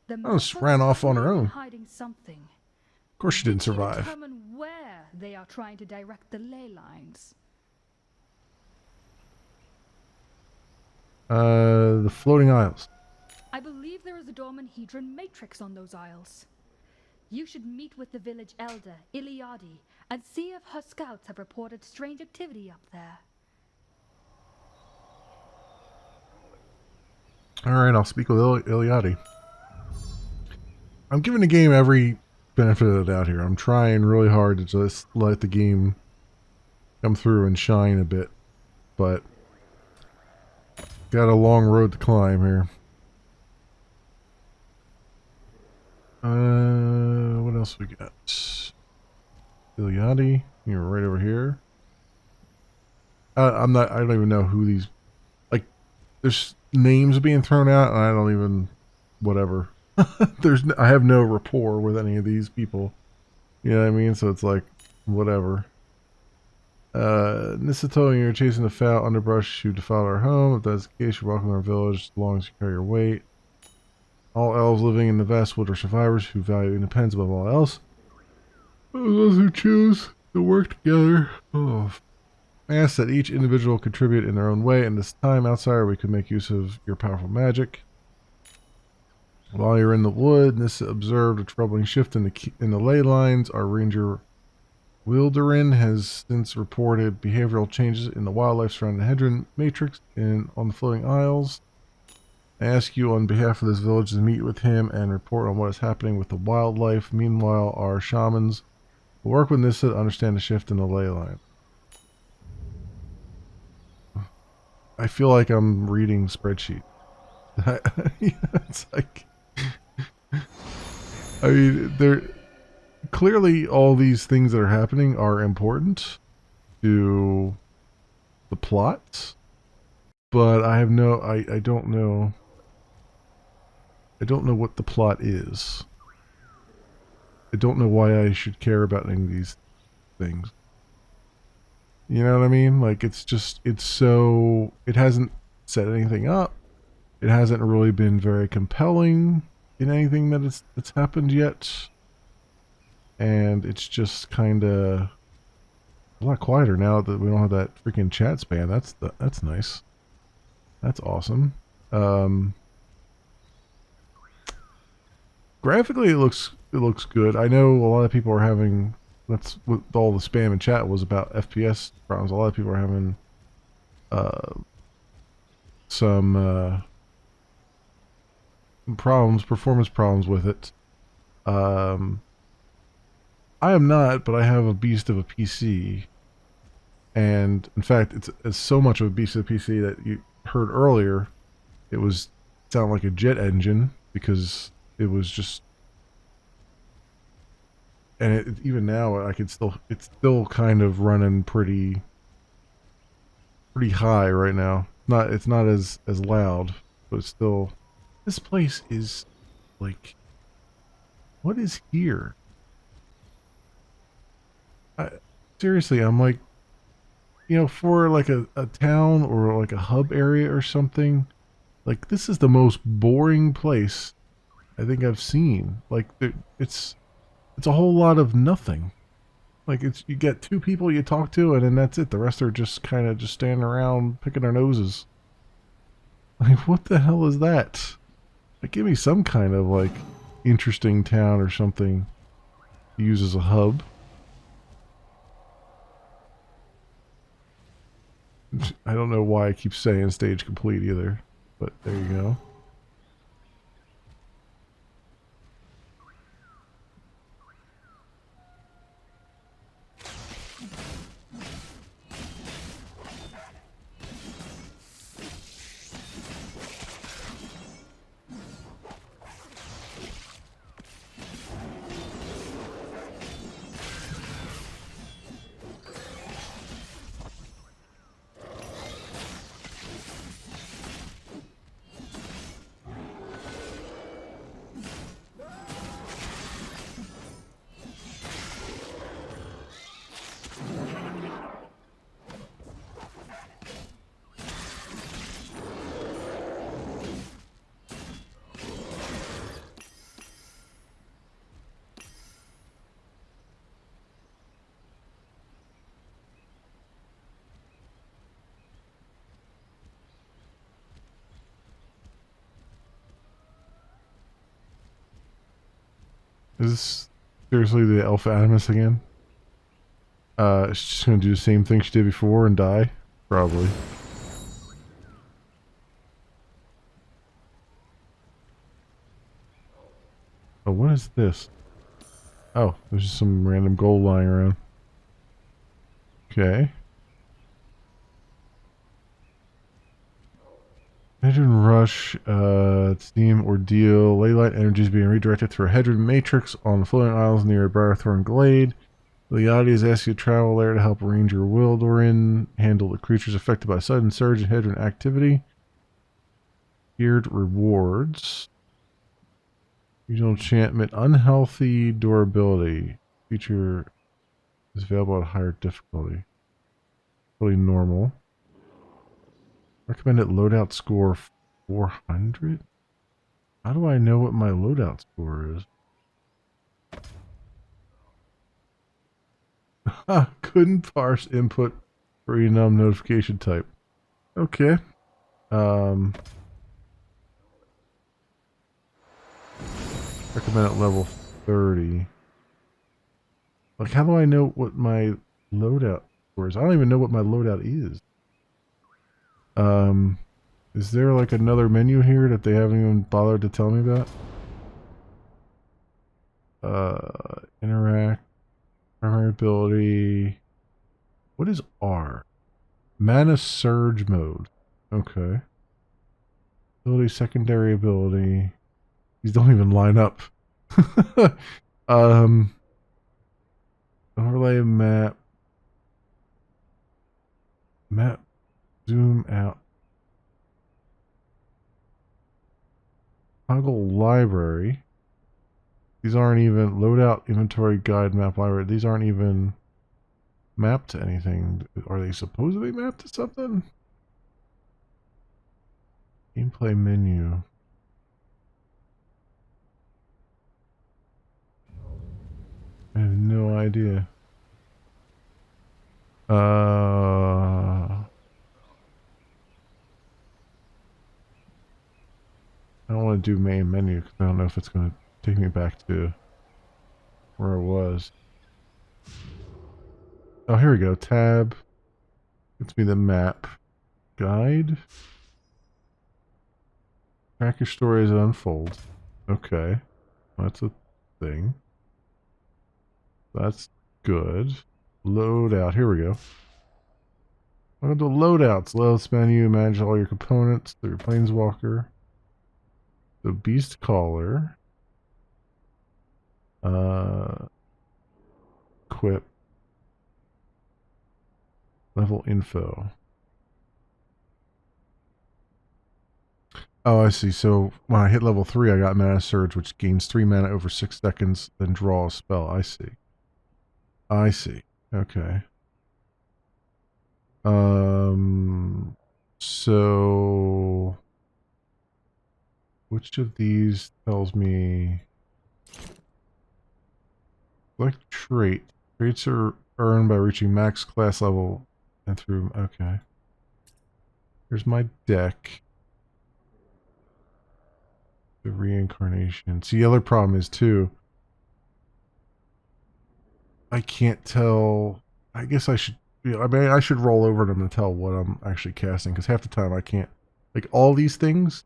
Speaker 6: The
Speaker 1: Just ran off on her own.
Speaker 6: Hiding something.
Speaker 1: Of course she didn't survive.
Speaker 6: Determine where they are trying to direct the ley lines.
Speaker 1: The floating isles.
Speaker 6: I believe there is a Dormanhedron matrix on those isles. You should meet with the village elder, Iliadi, and see if her scouts have reported strange activity up there.
Speaker 1: Alright, I'll speak with Iliadi. I'm giving the game every benefit of the doubt here. I'm trying really hard to just let the game come through and shine a bit. But got a long road to climb here. What else we got? Iliadi, you're right over here. I don't even know who these, like, there's names being thrown out and I don't even, whatever. I have no rapport with any of these people. You know what I mean? So it's like, whatever. Nissa told you you're chasing the foul underbrush who defiled our home. If that's the case, you're welcome to our village as long as you carry your weight. All elves living in the vast wood are survivors who value independence above all else. Those who choose to work together. Oh. I ask that each individual contribute in their own way. In this time, outsider, we could make use of your powerful magic. While you're in the wood, Nissa observed a troubling shift in the ley lines. Our ranger Wilderin has since reported behavioral changes in the wildlife surrounding the Hedron matrix and on the floating isles. I ask you on behalf of this village to meet with him and report on what is happening with the wildlife. Meanwhile, our shamans will work with Nissa to understand the shift in the ley line. I feel like I'm reading spreadsheet. It's like, I mean, there clearly all these things that are happening are important to the plot, but I have no, I don't know. I don't know what the plot is. I don't know why I should care about any of these things. You know what I mean? Like, it's just, it's so, it hasn't set anything up. It hasn't really been very compelling in anything that's happened yet. And it's just kind of a lot quieter now that we don't have that freaking chat span. That's nice. That's awesome. Graphically, it looks good. I know a lot of people are having. That's what all the spam in chat was about. FPS problems. A lot of people are having some problems, performance problems with it. I am not, but I have a beast of a PC, and in fact, it's so much of a beast of a PC that you heard earlier. It was sound like a jet engine because it was just, and even now I can still, it's still kind of running pretty high right now. It's not as loud, but it's still. This place is like, what is here? Seriously, I'm like, you know, for like a town or like a hub area or something, like this is the most boring place I think I've seen. Like it's a whole lot of nothing. Like you get two people you talk to and then that's it. The rest are just kind of just standing around picking their noses. Like what the hell is that? Like give me some kind of like interesting town or something to use as a hub. I don't know why I keep saying stage complete either, but there you go. Is this seriously the Alpha Animus again? She's just gonna do the same thing she did before and die? Probably. Oh, what is this? Oh, there's just some random gold lying around. Okay. Hedron Rush, Steam Ordeal. Leylight energy is being redirected through a Hedron matrix on the floating isles near Briarthorn Glade. Leotti has asked you to travel there to help Ranger Wildorin handle the creatures affected by sudden surge in Hedron activity. Tiered rewards. Regional enchantment. Unhealthy durability. Feature is available at higher difficulty. Really normal. Recommended loadout score 400? How do I know what my loadout score is? Couldn't parse input for enum notification type. Okay. Recommend at level 30. Like, how do I know what my loadout is? I don't even know what my loadout is. Is there like another menu here that they haven't even bothered to tell me about? Interact, primary ability. What is R? Mana surge mode. Okay. Ability, secondary ability. These don't even line up. Overlay map. Map. Zoom out. Toggle library. These aren't even loadout inventory guide map library. These aren't even mapped to anything. Are they supposed to be mapped to something? Gameplay menu. I have no idea. I don't want to do main menu because I don't know if it's going to take me back to where I was. Oh, here we go. Tab. Gets me the map. Guide. Track your story as it unfolds. Okay. That's a thing. That's good. Loadout. Here we go. Welcome to loadouts. Loadouts menu. Manage all your components through your planeswalker. The beast caller. Equip. Level info. Oh, I see. So when I hit level 3, I got Mana Surge, which gains 3 mana over 6 seconds, then draw a spell. I see. I see. Okay. So which of these tells me select trait. Traits are earned by reaching max class level and through. Okay. Here's my deck. The reincarnation. See, the other problem is too, I can't tell. I guess I should. I mean, I should roll over them and tell what I'm actually casting, because half the time I can't. Like, all these things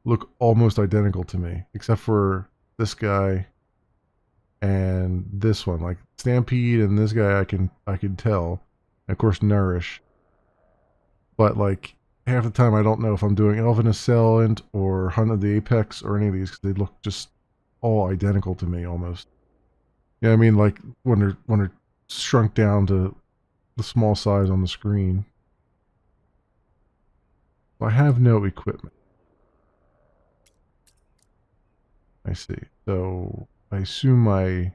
Speaker 1: look almost identical to me, except for this guy and this one. Like Stampede and this guy, I can tell. And of course, Nourish. But like half the time, I don't know if I'm doing Elven Assailant or Hunt of the Apex or any of these, because they look just all identical to me almost. Yeah, I mean, like when they're shrunk down to the small size on the screen. I have no equipment. I see. So I assume my...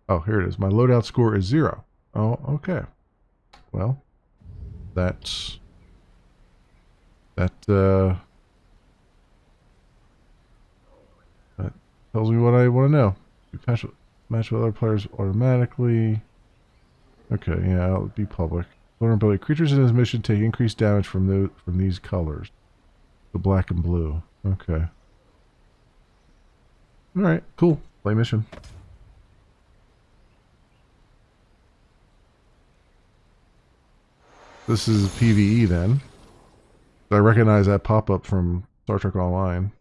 Speaker 1: Oh, here it is. My loadout score is 0. Oh, okay. Well, that tells me what I want to know. You match with other players automatically. Okay, yeah, it'll be public. Vulnerability. Creatures in this mission take increased damage from these colors. The black and blue. Okay. Alright, cool. Play mission. This is PvE then. I recognize that pop-up from Star Trek Online.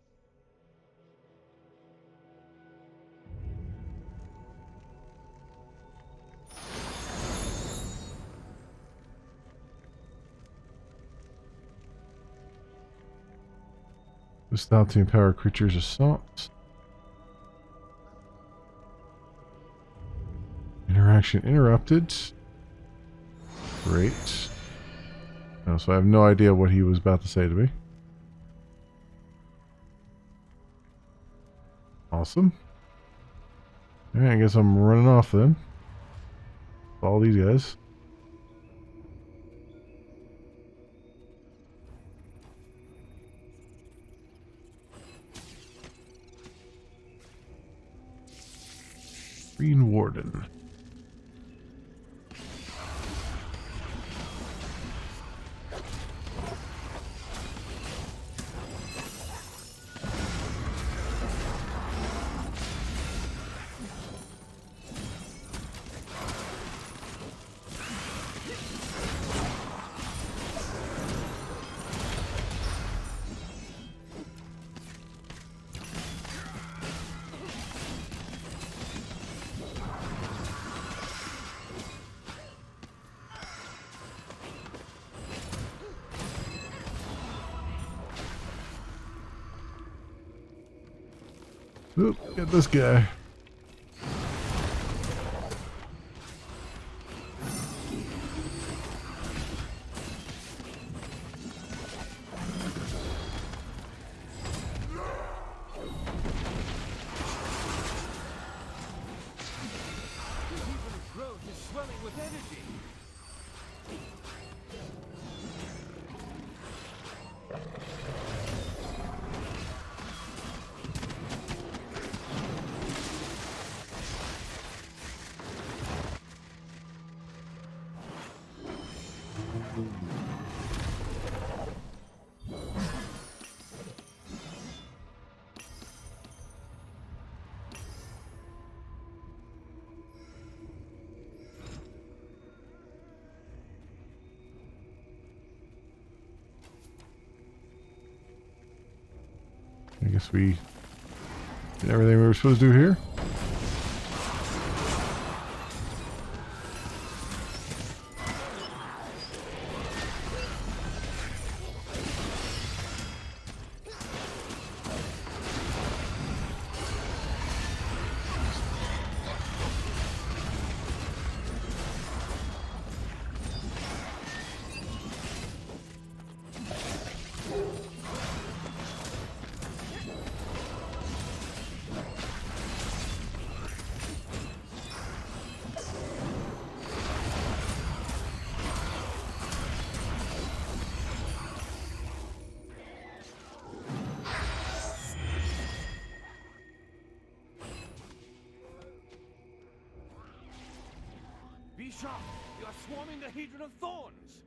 Speaker 1: Stop to empower creatures' assaults. Interaction interrupted. Great. Oh, so I have no idea what he was about to say to me. Awesome. Alright, I guess I'm running off then. All these guys. Green Warden. Oop, get this guy. I guess we did everything we were supposed to do here.
Speaker 9: Bishop, you are swarming the Hedron of Thorns.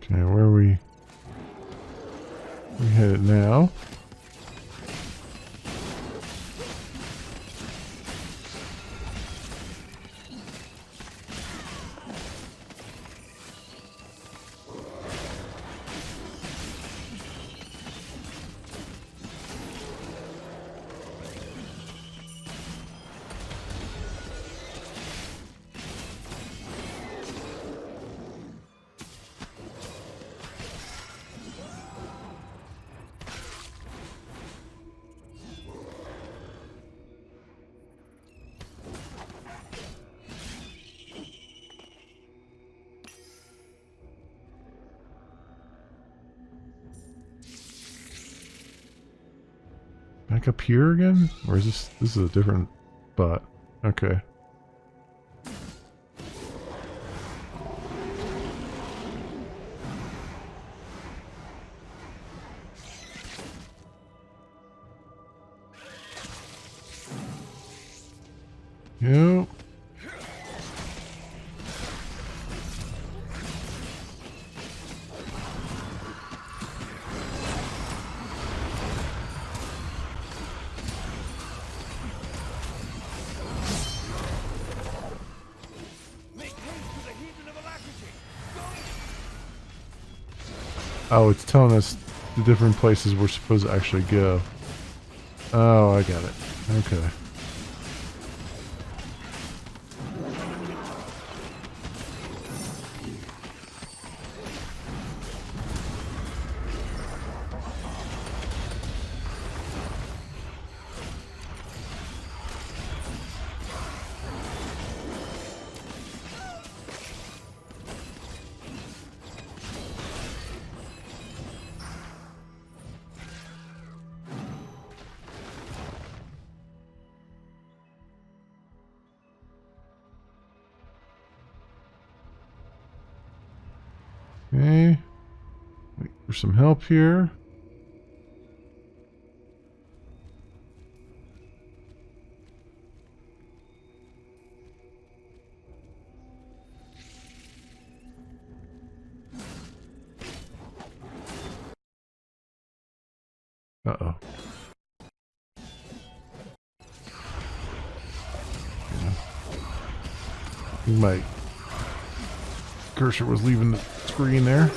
Speaker 1: Okay, where are we? We headed now. Back up here again? Or is this is a different spot? Okay. Yep. Oh, it's telling us the different places we're supposed to actually go. Oh, I got it. Okay. Okay. Wait for some help here. Uh-oh. My cursor was leaving the screen there.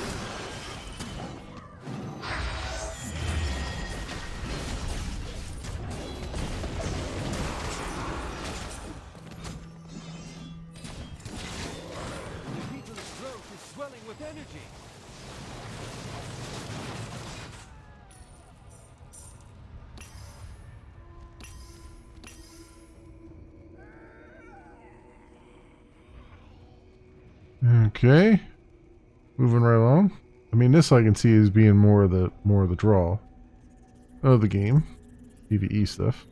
Speaker 1: Okay, moving right along. I mean, this I can see as being more of the draw of the game, PvE stuff.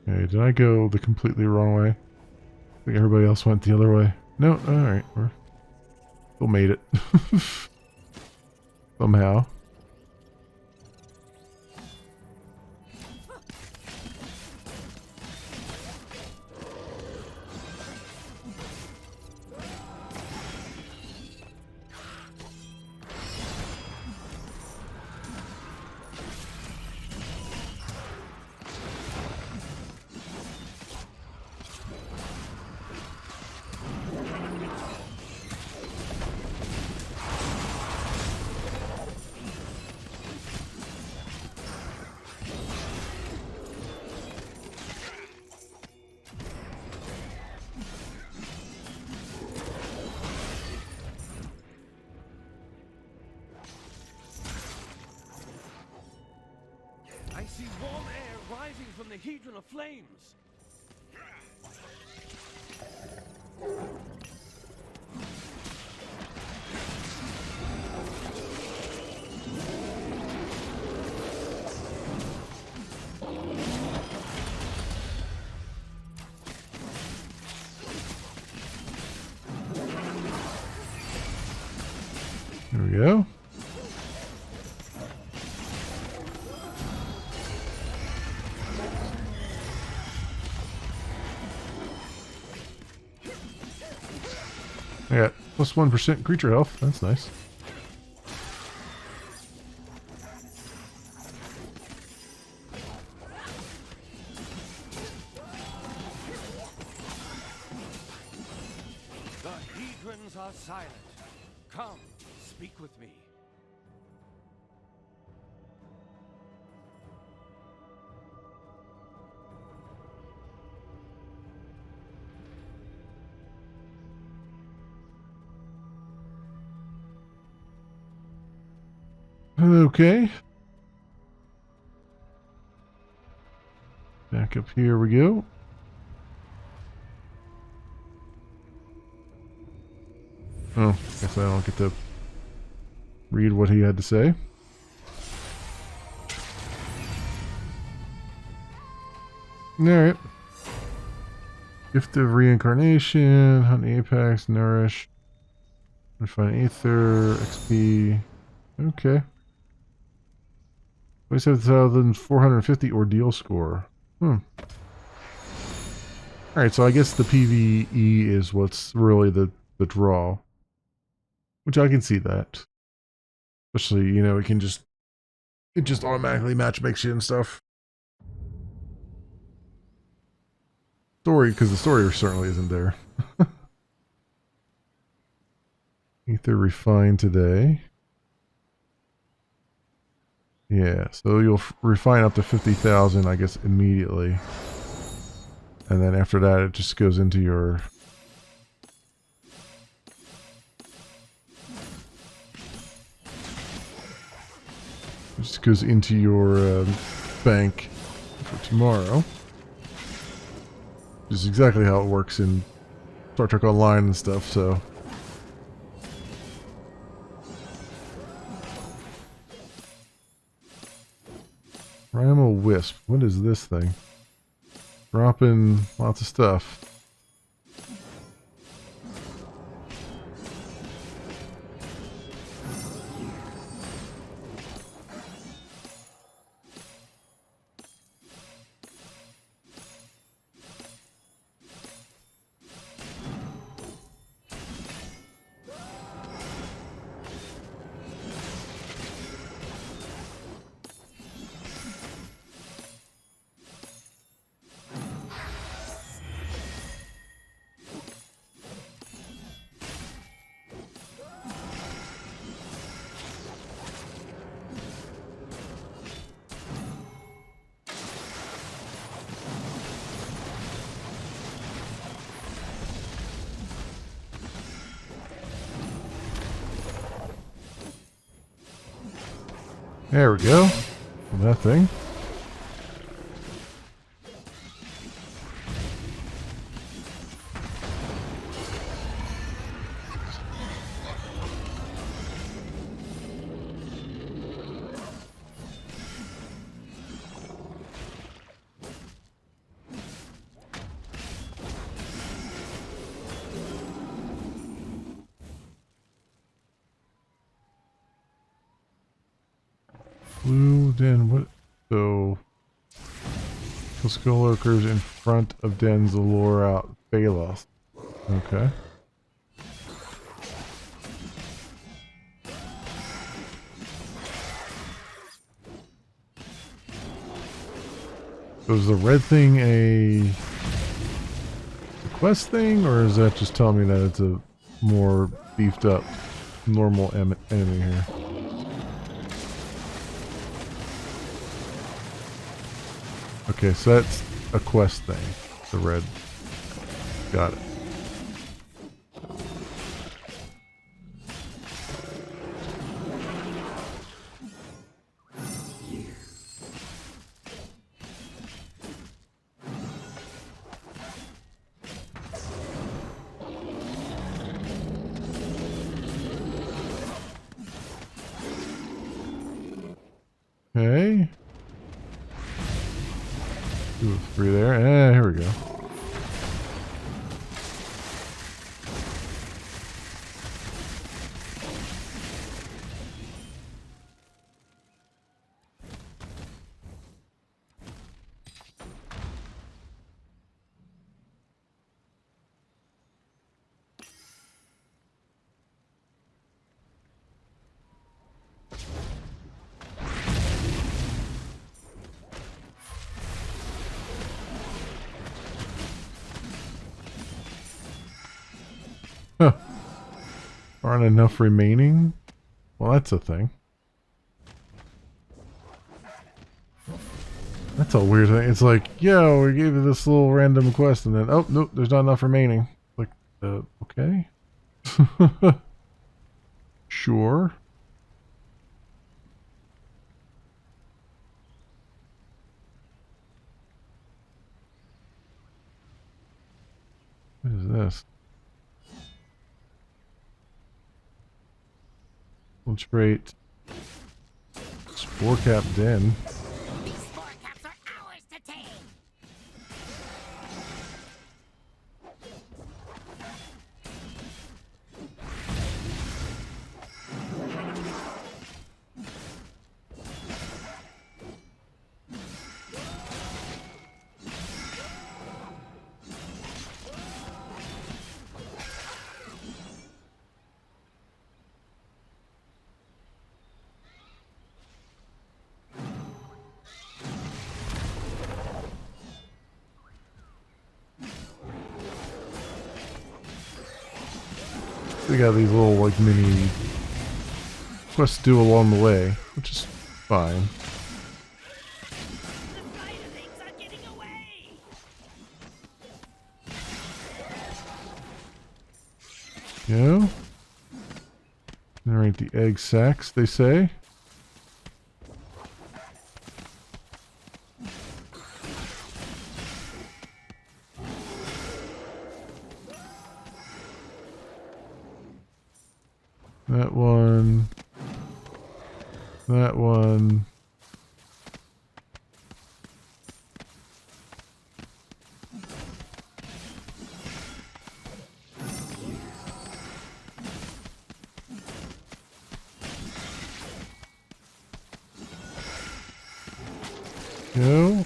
Speaker 1: Okay, did I go the completely wrong way? I think everybody else went the other way. No, alright, we still made it. Somehow.
Speaker 9: I see warm air rising from the Hedron of Flames.
Speaker 1: There we go. I got plus 1% creature health. That's nice.
Speaker 9: The Hedrons are silent. Come, speak with me.
Speaker 1: Okay. Back up here we go. Oh, guess I don't get to read what he had to say. Alright. Gift of Reincarnation, Hunt the Apex, Nourish, Refine Aether, XP. Okay. 27,450 ordeal score. Alright, so I guess the PvE is what's really the draw. Which I can see that. Especially, you know, it just automatically matchmakes you and stuff. Story, because the story certainly isn't there. Ether refined today. Yeah, so you'll refine up to 50,000, I guess, immediately. And then after that, it just goes into your... It just goes into your bank for tomorrow. Which is exactly how it works in Star Trek Online and stuff, so... Primal Wisp. What is this thing? Dropping lots of stuff. There we go. That thing. Blue, Den, what? So, the skull lurkers in front of Dens to lure out Phalos. Okay. So is the red thing a quest thing, or is that just telling me that it's a more beefed up normal enemy here? Okay, so that's a quest thing. The red. Got it. Okay. 2 of 3 there. Here we go. Huh. Aren't enough remaining? Well, that's a thing. That's a weird thing. It's like, yo, we gave you this little random quest, and then, oh, nope, there's not enough remaining. Like, okay. Sure. What is this? Infiltrate Spore Cap Den.
Speaker 8: These spore caps are ours to take.
Speaker 1: they got these little like mini quests to do along the way, which is fine. Yeah. Alright, the egg sacs, they say. That one. That one. Go.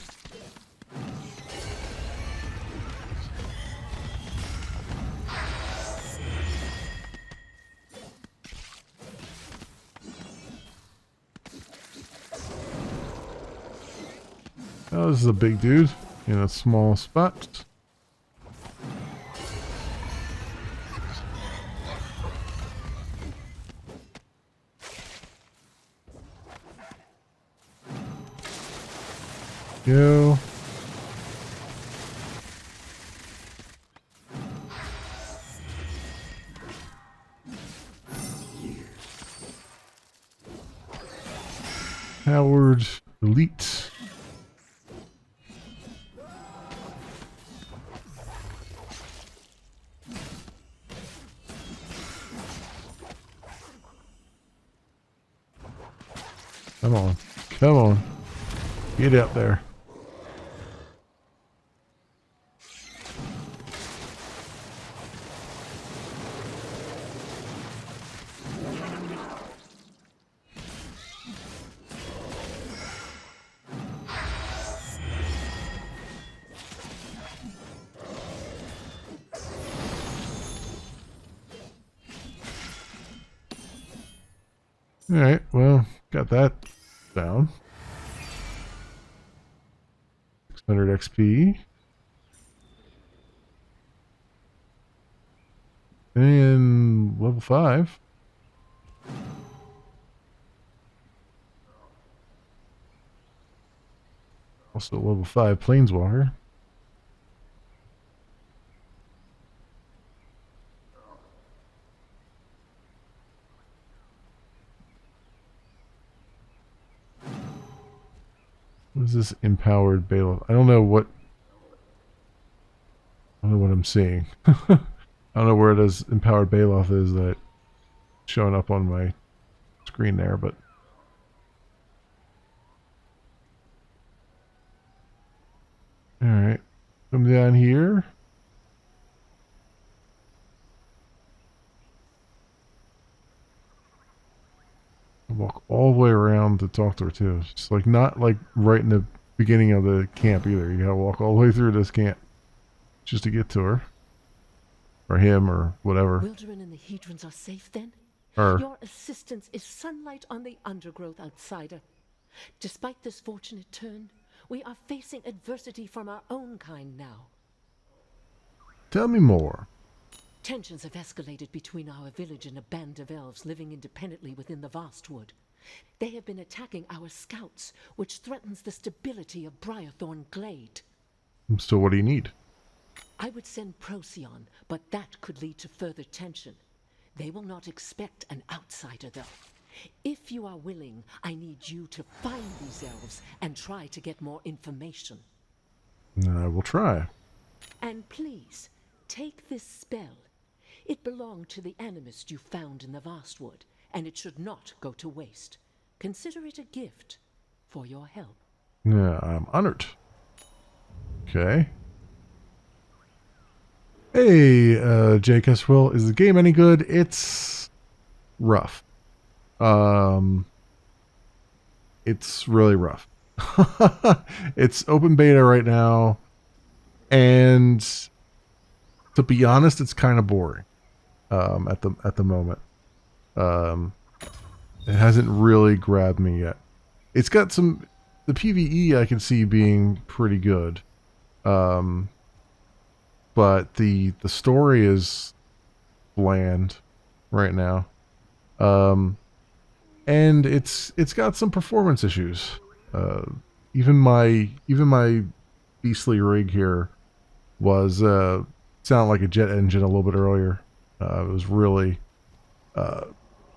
Speaker 1: Oh, this is a big dude in a small spot. Go. Howard Elite. Come on. Come on. Get out there. Alright, well, got that down. 600 XP. And level 5. Also level 5 Planeswalker. What is this empowered bailiff? I don't know what I'm seeing. I don't know where it is empowered bailiff is that showing up on my screen there, but alright. Come down here. Walk all the way around to talk to her too. It's like not like right in the beginning of the camp either. You gotta walk all the way through this camp just to get to her. Or him or whatever.
Speaker 4: Wilderman and the Hedrons are safe then?
Speaker 1: Her.
Speaker 4: Your assistance is sunlight on the undergrowth, outsider. Despite this fortunate turn, we are facing adversity from our own kind now.
Speaker 1: Tell me more.
Speaker 4: Tensions have escalated between our village and a band of elves living independently within the vast wood. They have been attacking our scouts, which threatens the stability of Briarthorn Glade.
Speaker 1: So what do you need?
Speaker 4: I would send Procyon, but that could lead to further tension. They will not expect an outsider, though. If you are willing, I need you to find these elves and try to get more information.
Speaker 1: I will try.
Speaker 4: And please, take this spell. It belonged to the animist you found in the Vastwood, and it should not go to waste. Consider it a gift for your help.
Speaker 1: Yeah, I'm honored. Okay. Hey, Jake Eswell, is the game any good? It's rough. It's really rough. It's open beta right now, and to be honest, it's kind of boring. At the moment, it hasn't really grabbed me yet. It's got the PvE I can see being pretty good, but the story is bland, right now. And it's got some performance issues. Even my beastly rig here was sounded like a jet engine a little bit earlier. It was really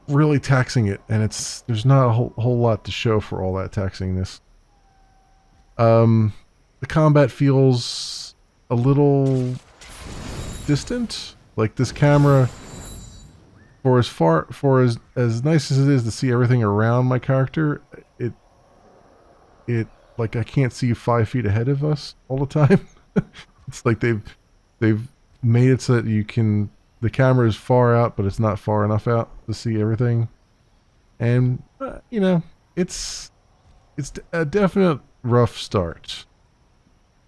Speaker 1: really taxing it, and there's not a whole lot to show for all that taxingness. The combat feels a little distant. Like this camera, for as nice as it is to see everything around my character, it like I can't see 5 feet ahead of us all the time. It's like they've made it so that the camera is far out, but it's not far enough out to see everything. And it's a definite rough start.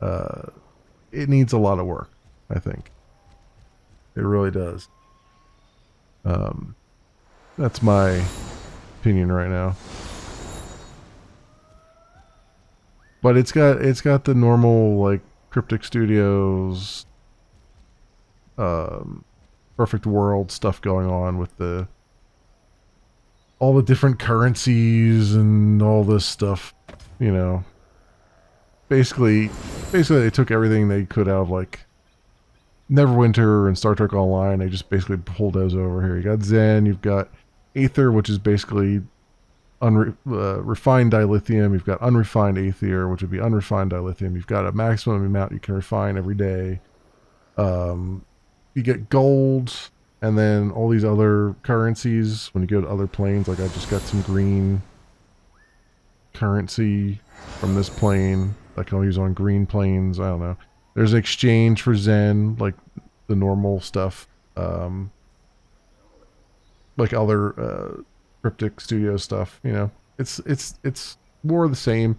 Speaker 1: It needs a lot of work, I think. It really does. That's my opinion right now. But it's got the normal like Cryptic Studios perfect world stuff going on with all the different currencies and all this stuff, basically they took everything they could out of like Neverwinter and Star Trek Online. They just basically pulled those over here. You got Zen, you've got Aether, which is basically refined dilithium. You've got unrefined Aether, which would be unrefined dilithium. You've got a maximum amount you can refine every day. You get gold, and then all these other currencies when you go to other planes. Like I just got some green currency from this plane that I can use on green planes. I don't know. There's an exchange for Zen, like the normal stuff, like other Cryptic Studio stuff. It's more of the same.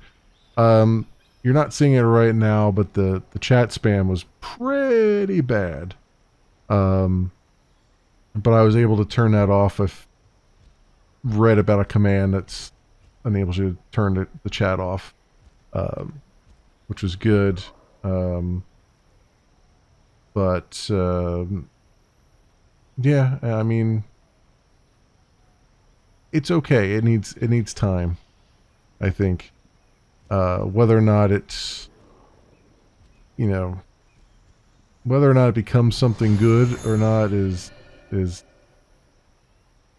Speaker 1: You're not seeing it right now, but the chat spam was pretty bad. But I was able to turn that off. I've read about a command that's enables you to turn the chat off, which was good. But yeah, I mean, it's okay. It needs time, I think. Whether or not it's, whether or not it becomes something good or not is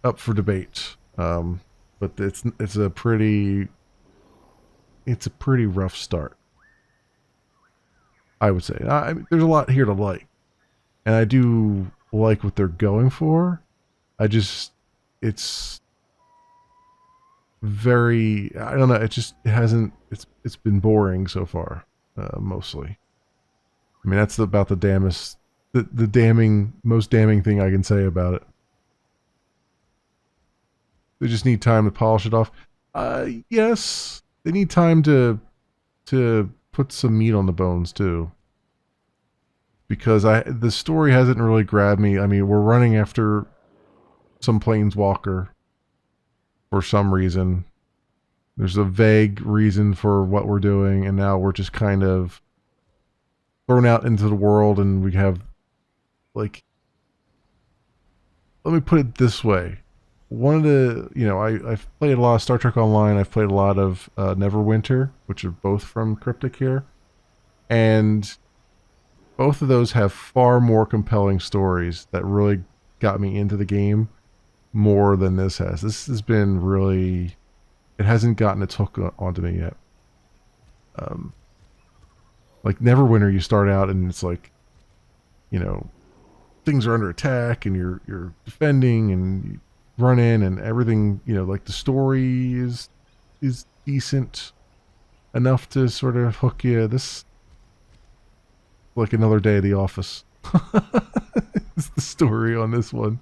Speaker 1: up for debate. But it's a pretty rough start, I would say. There's a lot here to like, and I do like what they're going for. It's very, I don't know. It hasn't. It's been boring so far, mostly. I mean, that's about the most damning thing I can say about it. They just need time to polish it off. Yes, they need time to put some meat on the bones too. Because the story hasn't really grabbed me. I mean, we're running after some planeswalker for some reason. There's a vague reason for what we're doing, and now we're just kind of thrown out into the world, and we have, like, let me put it this way. One of the, I've played a lot of Star Trek Online. I've played a lot of Neverwinter, which are both from Cryptic here. And both of those have far more compelling stories that really got me into the game more than this has. This has been really, it hasn't gotten its hook onto me yet. Like Neverwinter, you start out and it's like, things are under attack and you're defending and you run in and everything, like the story is decent enough to sort of hook you. This, like another day of The Office. It's the story on this one.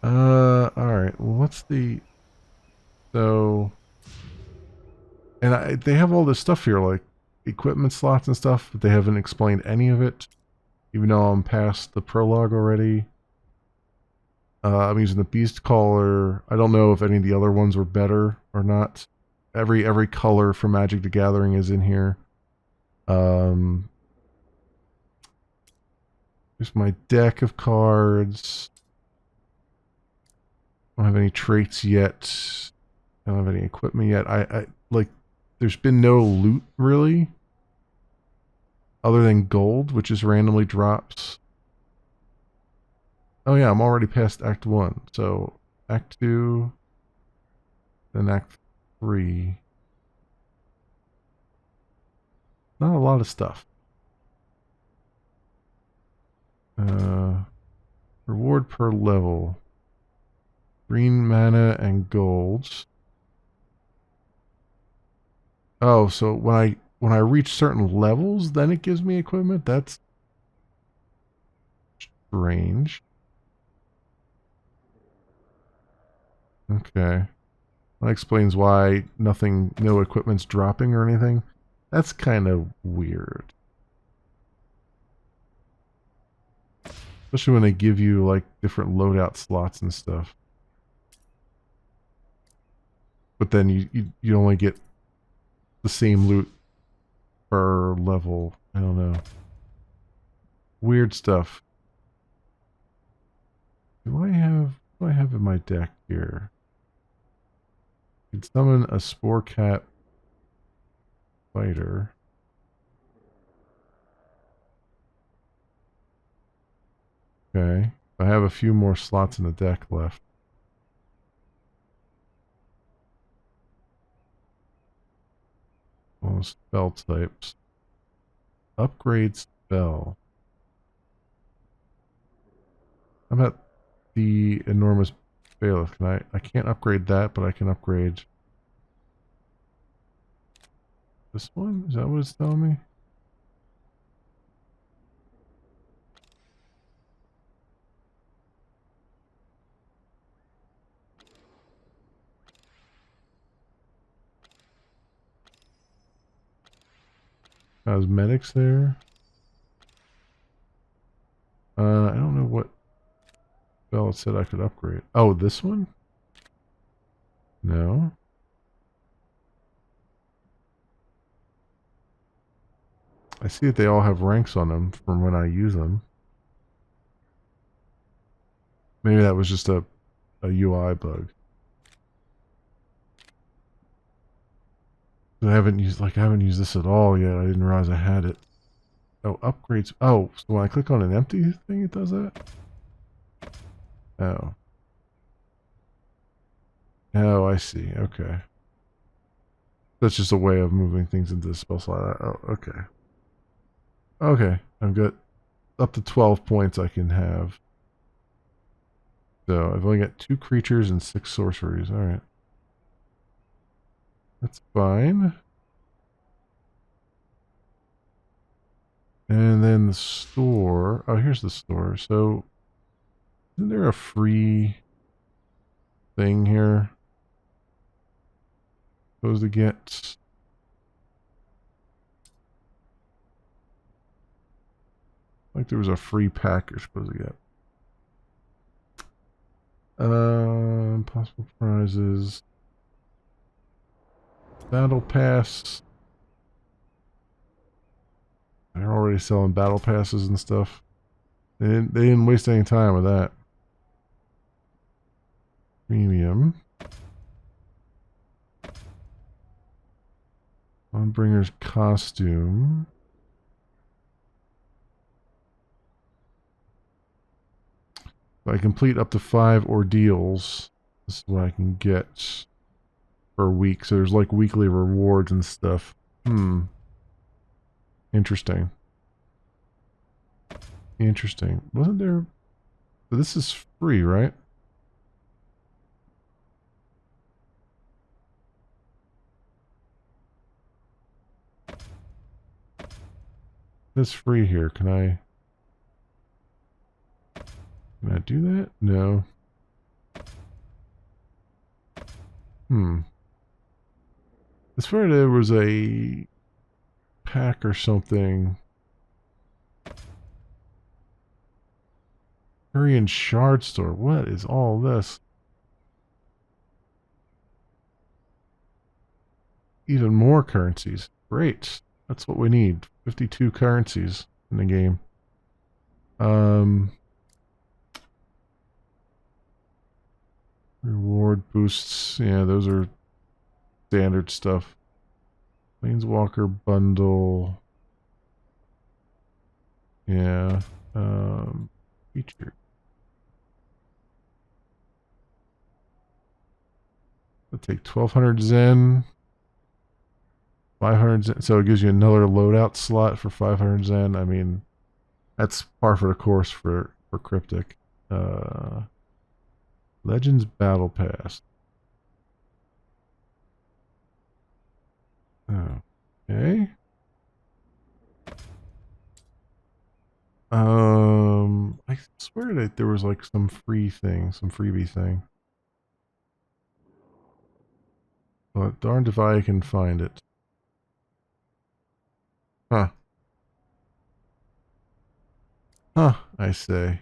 Speaker 1: Alright, well, what's the... So... And they have all this stuff here, like equipment slots and stuff, but they haven't explained any of it, even though I'm past the prologue already. I'm using the Beast Caller. I don't know if any of the other ones were better or not. every color from Magic the Gathering is in here. Here's my deck of cards. I don't have any traits yet. I don't have any equipment yet. I like, there's been no loot really, other than gold, which just randomly drops. Oh yeah, I'm already past Act 1. So Act 2, then Act 3. Not a lot of stuff. Reward per level. Green mana and golds. Oh, so when I reach certain levels, then it gives me equipment? That's strange. Okay. That explains why no equipment's dropping or anything. That's kind of weird. Especially when they give you like different loadout slots and stuff. But then you only get the same loot per level. I don't know. Weird stuff. What do I have in my deck here? I can summon a Spore Cat Fighter. Okay. I have a few more slots in the deck left. All spell types. Upgrade spell. How about the enormous bailiff? I can't upgrade that, but I can upgrade this one? Is that what it's telling me? Cosmetics there. I don't know what spell it said I could upgrade. Oh, this one? No. I see that they all have ranks on them from when I use them. Maybe that was just a UI bug. I haven't used this at all yet. I didn't realize I had it. Oh, upgrades. Oh, so when I click on an empty thing, it does that? Oh. Oh, I see. Okay. That's just a way of moving things into the spell slot. Oh, okay. Okay, I've got up to 12 points I can have. So I've only got 2 creatures and 6 sorceries. Alright. That's fine. And then the store. Oh, here's the store. So, isn't there a free thing here? Supposed to get. Like there was a free pack you're supposed to get. Possible prizes. Battle pass. They're already selling battle passes and stuff. They didn't waste any time with that. Premium. Dawnbringer's costume. If I complete up to 5 ordeals, this is what I can get per week. So there's like weekly rewards and stuff. Interesting. Interesting. Wasn't there... But this is free, right? It's free here. Can I do that? No. I swear there was a pack or something. Korean shard store. What is all this? even more currencies. Great. That's what we need. 52 currencies in the game. Reward boosts. Yeah, those are standard stuff. Planeswalker bundle. Yeah. Feature. I'll take 1200 Zen. 500 Zen. So it gives you another loadout slot for 500 Zen. I mean, that's par for the course for Cryptic. Legends Battle Pass. Okay. I swear that there was like some free thing, some freebie thing. But darned if I can find it. Huh. Huh, I say.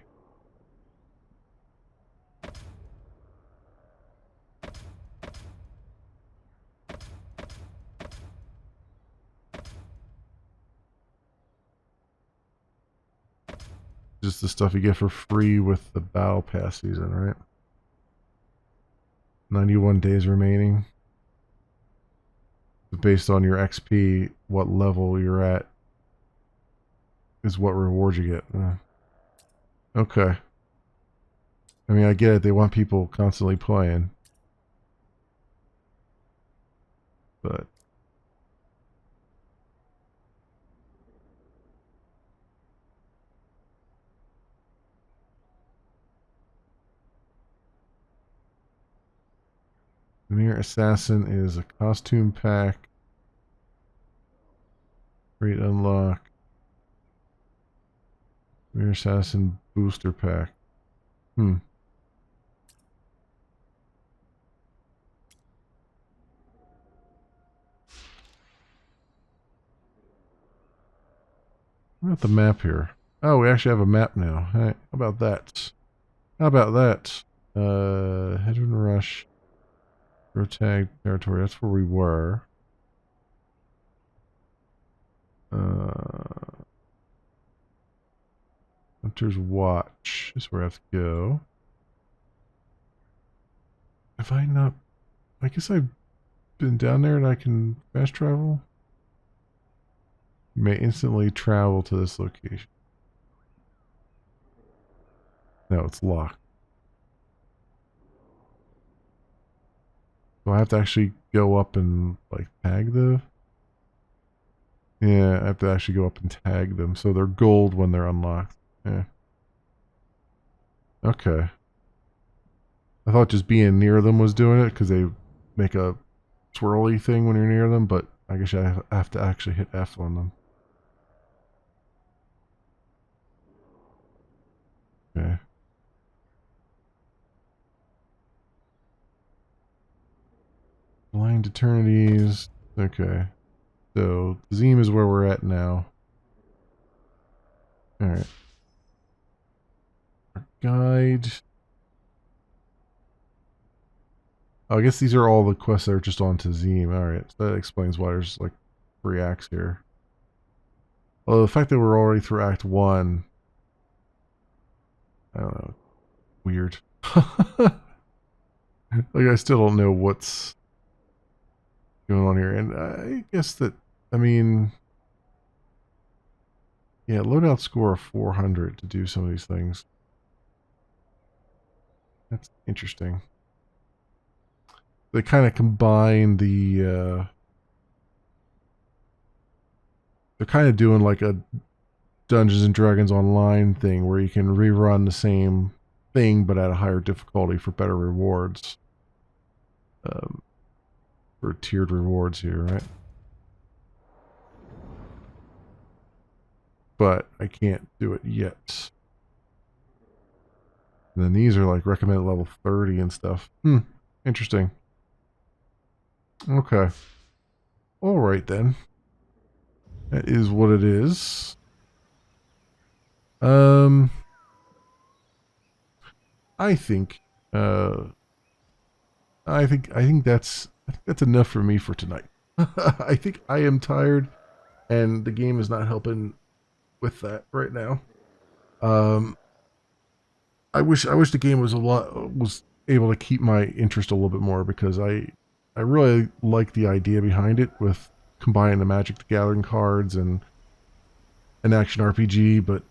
Speaker 1: Just the stuff you get for free with the Battle Pass season, right? 91 days remaining. Based on your XP, what level you're at is what reward you get. Okay. I mean, I get it. They want people constantly playing. But Mere Assassin is a costume pack. Great unlock. Mere Assassin booster pack. What about the map here? Oh, we actually have a map now. Hey, how about that? How about that? Hedron Rush. Rotag territory. That's where we were. Hunter's Watch is where I have to go. Have I not? I guess I've been down there and I can fast travel. You may instantly travel to this location. No, it's locked. Do I have to actually go up and like tag the? Yeah, I have to actually go up and tag them. So they're gold when they're unlocked. Yeah. Okay. I thought just being near them was doing it because they make a swirly thing when you're near them, but I guess I have to actually hit F on them. Okay. Blind Eternities. Okay. So, Zim is where we're at now. Alright. Our guide. Oh, I guess these are all the quests that are just on Tazim. Alright, so that explains why there's like 3 acts here. Well, the fact that we're already through Act 1, I don't know, weird. Like, I still don't know what's going on here. And I guess that, I mean, yeah, loadout score of 400 to do some of these things. That's interesting. They kind of combine the, they're kind of doing like a Dungeons and Dragons Online thing where you can rerun the same thing but at a higher difficulty for better rewards. For tiered rewards here, right? But I can't do it yet. And then these are like recommended level 30 and stuff. Interesting. Okay. Alright then. That is what it is. I think that's enough for me for tonight. I think I am tired, and the game is not helping with that right now. I wish the game was able to keep my interest a little bit more, because I really like the idea behind it with combining the Magic the Gathering cards and an action RPG, but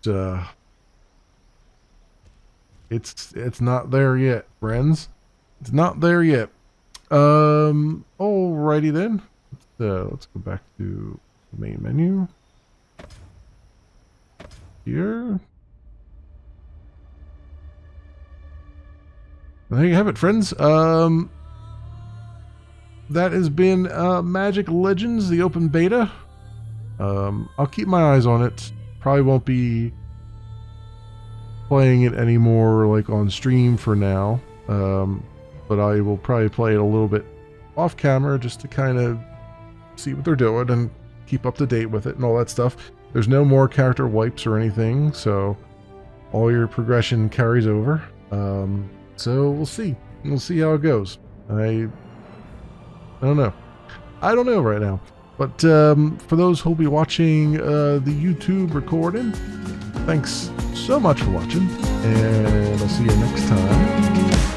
Speaker 1: it's not there yet, friends. It's not there yet. Alrighty then. Let's go back to the main menu. Here. There you have it, friends. That has been Magic Legends, the open beta. I'll keep my eyes on it. Probably won't be playing it anymore, like on stream for now. But I will probably play it a little bit off camera just to kind of see what they're doing and keep up to date with it and all that stuff. There's no more character wipes or anything, so all your progression carries over. So we'll see. We'll see how it goes. I don't know. I don't know right now. But for those who'll be watching the YouTube recording, thanks so much for watching, and I'll see you next time.